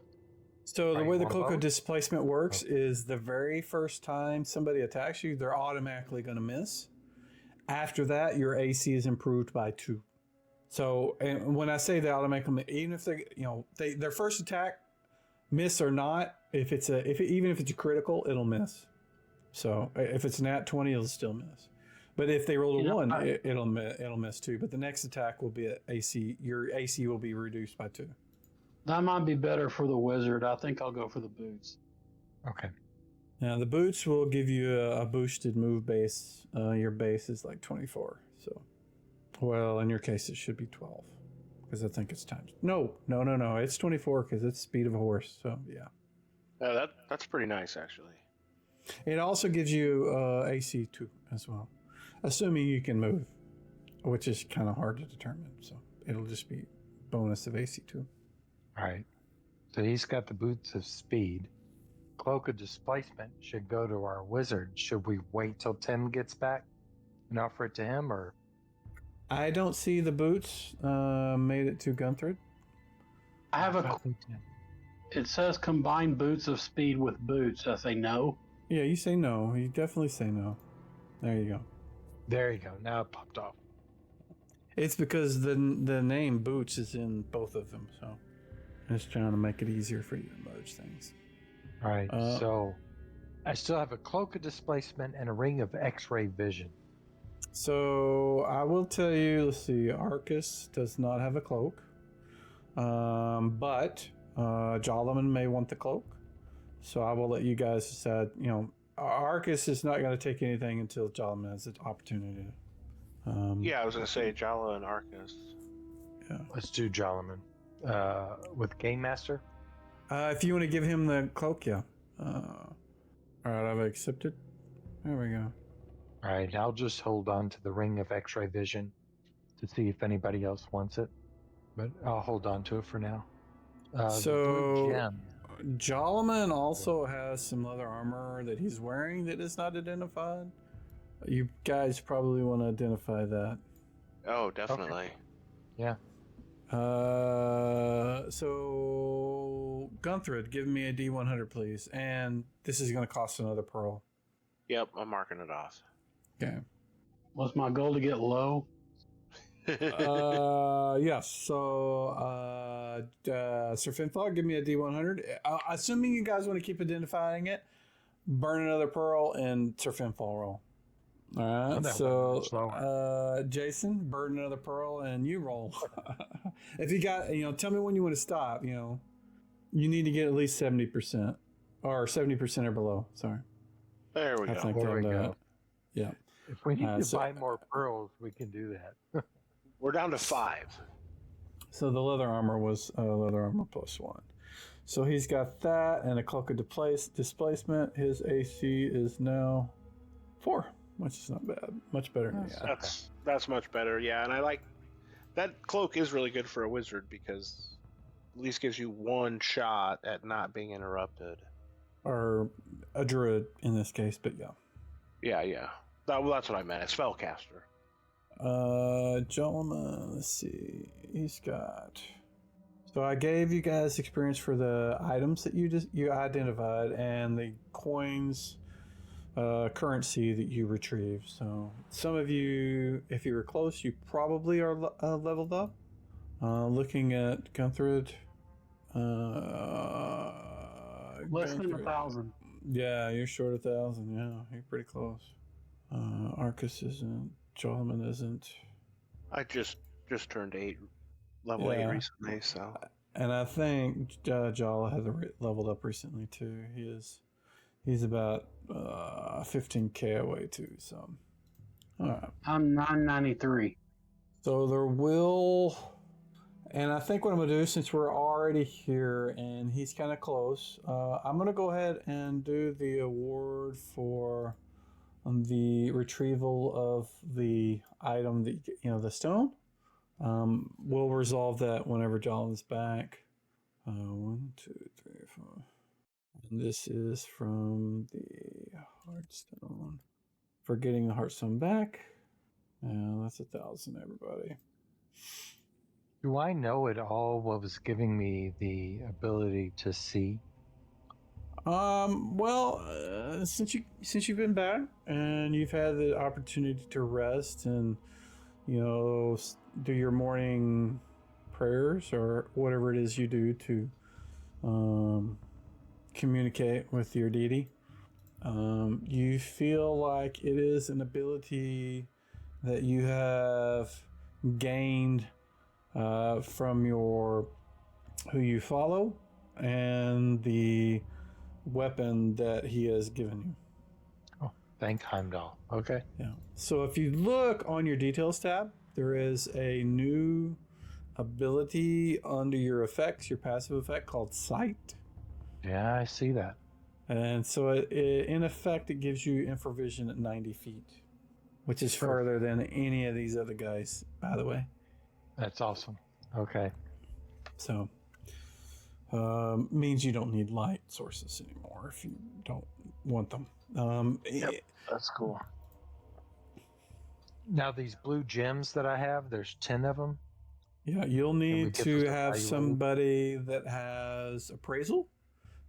Speaker 1: So the
Speaker 2: Right,
Speaker 1: way the
Speaker 2: on
Speaker 1: cloak of
Speaker 2: both?
Speaker 1: displacement works is the very first time somebody attacks you, they're automatically going to miss. After that, your AC is improved by 2. So, and when I say they automatically, even if their first attack miss or not, even if it's a critical, it'll miss. So if it's an at 20, it'll still miss. But if they roll a 1, it'll miss too. But the next attack will be at AC. Your AC will be reduced by 2.
Speaker 4: That might be better for the wizard. I think I'll go for the boots.
Speaker 2: Okay.
Speaker 1: Now the boots will give you a boosted move base. Your base is like 24. So, well, in your case, it should be 12 because I think it's times. No. It's 24 because it's speed of a horse. So yeah.
Speaker 3: That's pretty nice, actually.
Speaker 1: It also gives you AC 2 as well, assuming you can move, which is kind of hard to determine. So it'll just be bonus of AC 2.
Speaker 2: All right. So he's got the boots of speed. Cloak of displacement should go to our wizard. Should we wait till Tim gets back and offer it to him, or?
Speaker 1: I don't see the boots made it to Gunthred.
Speaker 4: I have a. It says combine boots of speed with boots. I say no.
Speaker 1: Yeah, you say no. You definitely say no. There you go.
Speaker 2: There you go. Now it popped off.
Speaker 1: It's because the name Boots is in both of them, so I'm just trying to make it easier for you to merge things.
Speaker 2: All right. So I still have a cloak of displacement and a ring of X-ray vision.
Speaker 1: So I will tell you, let's see, Arcus does not have a cloak. But Jolaman may want the cloak. So I will let you guys decide. Arcus is not going to take anything until Jolaman has the opportunity.
Speaker 3: Yeah, I was going to say Jala and Arcus.
Speaker 1: Yeah.
Speaker 2: Let's do Jolaman. With Game Master?
Speaker 1: If you want to give him the cloak, yeah. All right, I've accepted. There we go.
Speaker 2: All right, I'll just hold on to the ring of X-ray vision to see if anybody else wants it. But I'll hold on to it for now. The blue gem.
Speaker 1: Jolaman also has some leather armor that he's wearing that is not identified. You guys probably want to identify that.
Speaker 3: Oh, definitely.
Speaker 2: Okay. Yeah.
Speaker 1: So Gunthred, give me a D100, please. And this is going to cost another pearl.
Speaker 3: Yep, I'm marking it off.
Speaker 1: Okay.
Speaker 4: What's my goal to get low?
Speaker 1: Yes. So, Sir Finfog, give me a D100. Assuming you guys want to keep identifying it, burn another pearl and Sir Finfog roll. All right. So, Jason, burn another pearl and you roll. If you got, tell me when you want to stop. You need to get at least 70% or 70% or below. Sorry.
Speaker 3: There we go.
Speaker 2: There we go.
Speaker 1: Yeah.
Speaker 2: If we need to buy more pearls, we can do that.
Speaker 3: We're down to 5.
Speaker 1: So the leather armor was leather armor +1. So he's got that and a cloak of displacement. His AC is now 4, which is not bad. Much better than that.
Speaker 3: That's much better. Yeah, and I like that cloak is really good for a wizard because at least gives you one shot at not being interrupted.
Speaker 1: Or a druid in this case, but yeah.
Speaker 3: Yeah. That's what I meant. A spellcaster.
Speaker 1: Jolma, let's see. He's got. So I gave you guys experience for the items that you identified and the coins, currency that you retrieved. So some of you, if you were close, you probably are leveled up. Looking at Gunthred,
Speaker 4: Less than 1,000.
Speaker 1: Yeah, you're short 1,000. Yeah, you're pretty close. Arcus isn't. Jolaman isn't.
Speaker 3: I just turned 8, level 8 recently, so.
Speaker 1: And I think Jala has leveled up recently too. He's about 15k away too. So, all right.
Speaker 4: I'm 993.
Speaker 1: So there will, and I think what I'm gonna do, since we're already here and he's kind of close, I'm gonna go ahead and do the award for the retrieval of the item that the stone. We'll resolve that whenever John is back. 1, 2, 3, 4. And this is from the hard stone. for getting the Hearthstone back. That's 1,000, everybody.
Speaker 2: Do I know at all what was giving me the ability to see?
Speaker 1: Well, since you've been back and you've had the opportunity to rest and do your morning prayers or whatever it is you do to communicate with your deity, you feel like it is an ability that you have gained from who you follow and the weapon that he has given you.
Speaker 2: Oh, thank Heimdall. Okay.
Speaker 1: Yeah. So if you look on your details tab, there is a new ability under your effects, your passive effect called Sight.
Speaker 2: Yeah, I see that.
Speaker 1: And so in effect, it gives you infravision at 90 feet, which is further than any of these other guys, by the way.
Speaker 2: That's awesome. Okay.
Speaker 1: So means you don't need light sources anymore if you don't want them.
Speaker 3: Yep, that's cool.
Speaker 2: Now these blue gems that I have, there's 10 of them.
Speaker 1: Yeah, you'll need to have somebody that has appraisal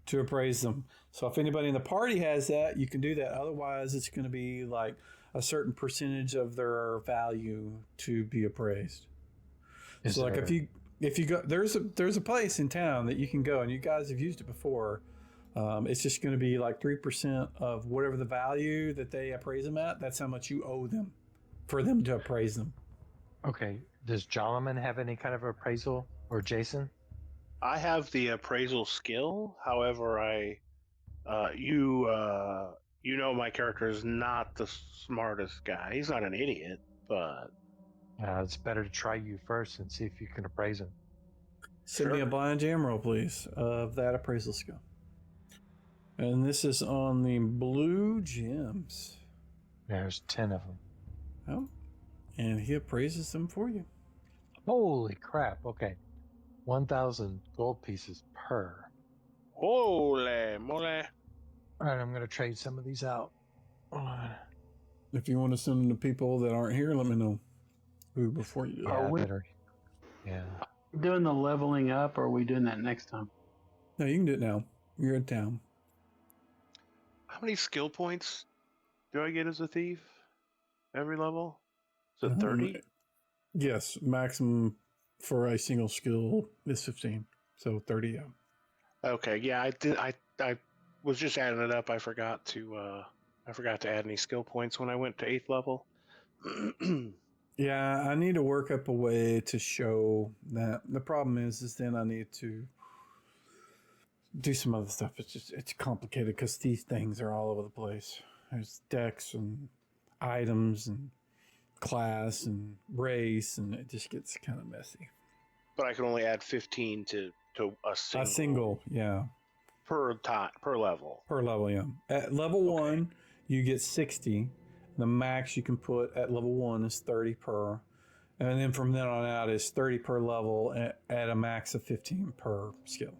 Speaker 1: to appraise them. So if anybody in the party has that, you can do that. Otherwise, it's going to be like a certain percentage of their value to be appraised. So like if you go, there's a place in town that you can go, and you guys have used it before. It's just going to be like 3% of whatever the value that they appraise them at. That's how much you owe them for them to appraise them.
Speaker 2: Okay. Does Jolliman have any kind of appraisal, or Jason?
Speaker 3: I have the appraisal skill. However, my character is not the smartest guy. He's not an idiot, but
Speaker 2: It's better to try you first and see if you can appraise him.
Speaker 1: Send me a blind jam roll, please, of that appraisal skill. And this is on the blue gems.
Speaker 2: There's 10 of them.
Speaker 1: Oh, and he appraises them for you.
Speaker 2: Holy crap. Okay. 1,000 gold pieces per.
Speaker 3: Holy moly.
Speaker 2: All right, I'm going to trade some of these out.
Speaker 1: If you want to send them to people that aren't here, let me know. Ooh, before you do
Speaker 2: Yeah,
Speaker 1: that.
Speaker 2: better. Yeah.
Speaker 4: Doing the leveling up, or are we doing that next time?
Speaker 1: No, you can do it now. You're in town.
Speaker 3: How many skill points do I get as a thief? Every level? Is it 30?
Speaker 1: Yes, maximum for a single skill is 15. So 30, yeah.
Speaker 3: Okay, yeah, I did. I was just adding it up. I forgot to add any skill points when I went to 8th level.
Speaker 1: Yeah, I need to work up a way to show that. The problem is then I need to do some other stuff. It's complicated because these things are all over the place. There's decks and items and class and race, and it just gets kind of messy.
Speaker 3: But I can only add 15 to a single.
Speaker 1: A single, yeah.
Speaker 3: Per level.
Speaker 1: Per level, yeah. At level 1, you get 60. The max you can put at level 1 is 30 per. And then from then on out is 30 per level at a max of 15 per skill.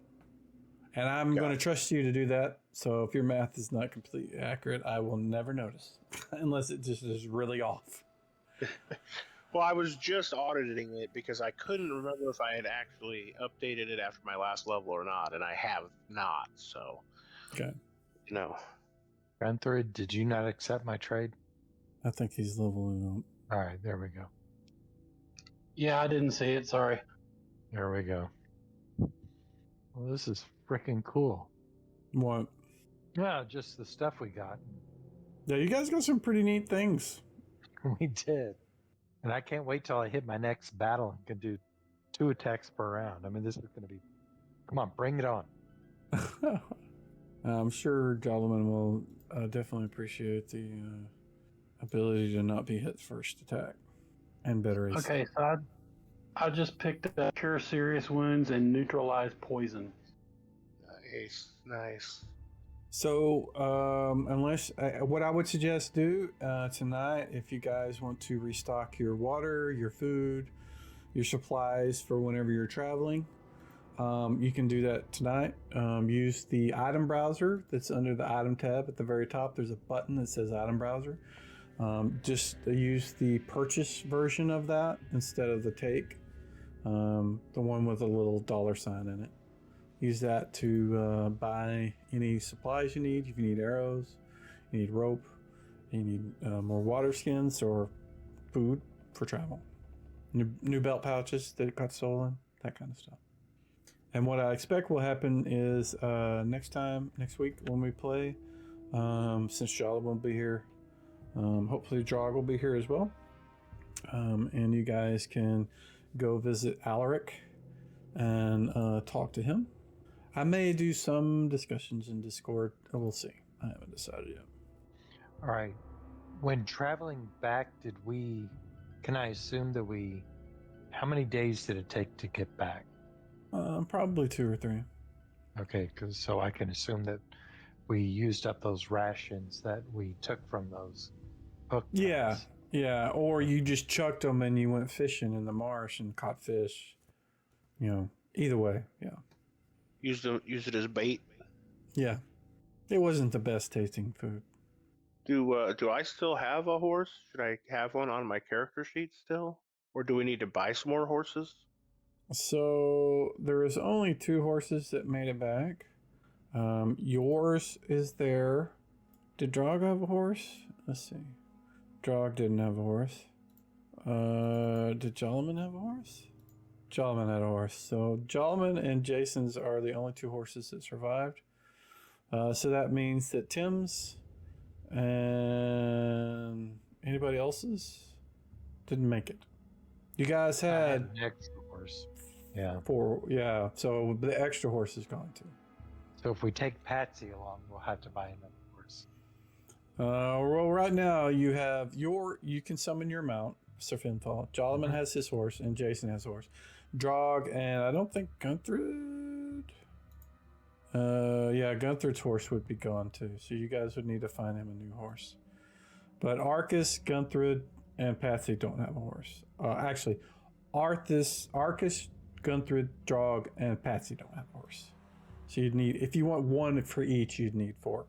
Speaker 1: And I'm going to trust you to do that. So if your math is not completely accurate, I will never notice. Unless it just is really off.
Speaker 3: Well, I was just auditing it because I couldn't remember if I had actually updated it after my last level or not. And I have not, so.
Speaker 1: Okay.
Speaker 3: No.
Speaker 2: Gunther, did you not accept my trade?
Speaker 1: I think he's leveling up.
Speaker 2: All right, there we go.
Speaker 4: Yeah, I didn't see it. Sorry.
Speaker 2: There we go. Well, this is freaking cool.
Speaker 1: What?
Speaker 2: Yeah, just the stuff we got.
Speaker 1: Yeah, you guys got some pretty neat things.
Speaker 2: We did. And I can't wait till I hit my next battle and can do 2 attacks per round. I mean, this is going to be... Come on, bring it on.
Speaker 1: I'm sure Jolliman will definitely appreciate the ability to not be hit first attack and better AC.
Speaker 4: Okay, so I just picked up Cure Serious Wounds and Neutralize Poison.
Speaker 3: Nice.
Speaker 1: So, what I would suggest do tonight, if you guys want to restock your water, your food, your supplies for whenever you're traveling, you can do that tonight. Use the item browser that's under the item tab at the very top. There's a button that says item browser. Just use the purchase version of that instead of the take. The one with a little $sign in it. Use that to buy any supplies you need. If you need arrows, you need rope, you need more water skins or food for travel. New belt pouches that got stolen, that kind of stuff. And what I expect will happen is next week when we play, since Jolly won't be here, hopefully Drog will be here as well. And you guys can go visit Alaric and talk to him. I may do some discussions in Discord. We'll see. I haven't decided yet.
Speaker 2: All right. When traveling back, can I assume that how many days did it take to get back?
Speaker 1: Probably 2 or 3.
Speaker 2: Okay, so I can assume that we used up those rations that we took from those hook nets.
Speaker 1: Yeah. Or you just chucked them and you went fishing in the marsh and caught fish. Either way, yeah.
Speaker 3: Use it as bait.
Speaker 1: Yeah. It wasn't the best tasting food.
Speaker 3: Do I still have a horse? Should I have one on my character sheet still? Or do we need to buy some more horses?
Speaker 1: So there is only 2 horses that made it back. Yours is there. Did Drog have a horse? Let's see. Drog didn't have a horse. Did Jolliman have a horse? Jolliman had a horse. So Jolliman and Jason's are the only 2 horses that survived. So that means that Tim's and anybody else's didn't make it. You guys had
Speaker 2: an extra horse. Yeah.
Speaker 1: 4. Yeah. So the extra horse is gone too.
Speaker 2: So if we take Patsy along, we'll have to buy another horse.
Speaker 1: Well, right now you have you can summon your mount, Sir Finfall. Jolliman has his horse, and Jason has a horse. Drog, and I don't think Gunthrid. Gunthrid's horse would be gone too. So you guys would need to find him a new horse. But Arcus, Gunthrid, and Patsy don't have a horse. Actually, Arcus, Gunthrid, Drog, and Patsy don't have a horse. So you'd need, if you want 1 for each, you'd need 4.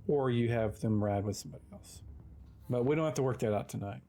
Speaker 1: Or you have them ride with somebody else. But we don't have to work that out tonight.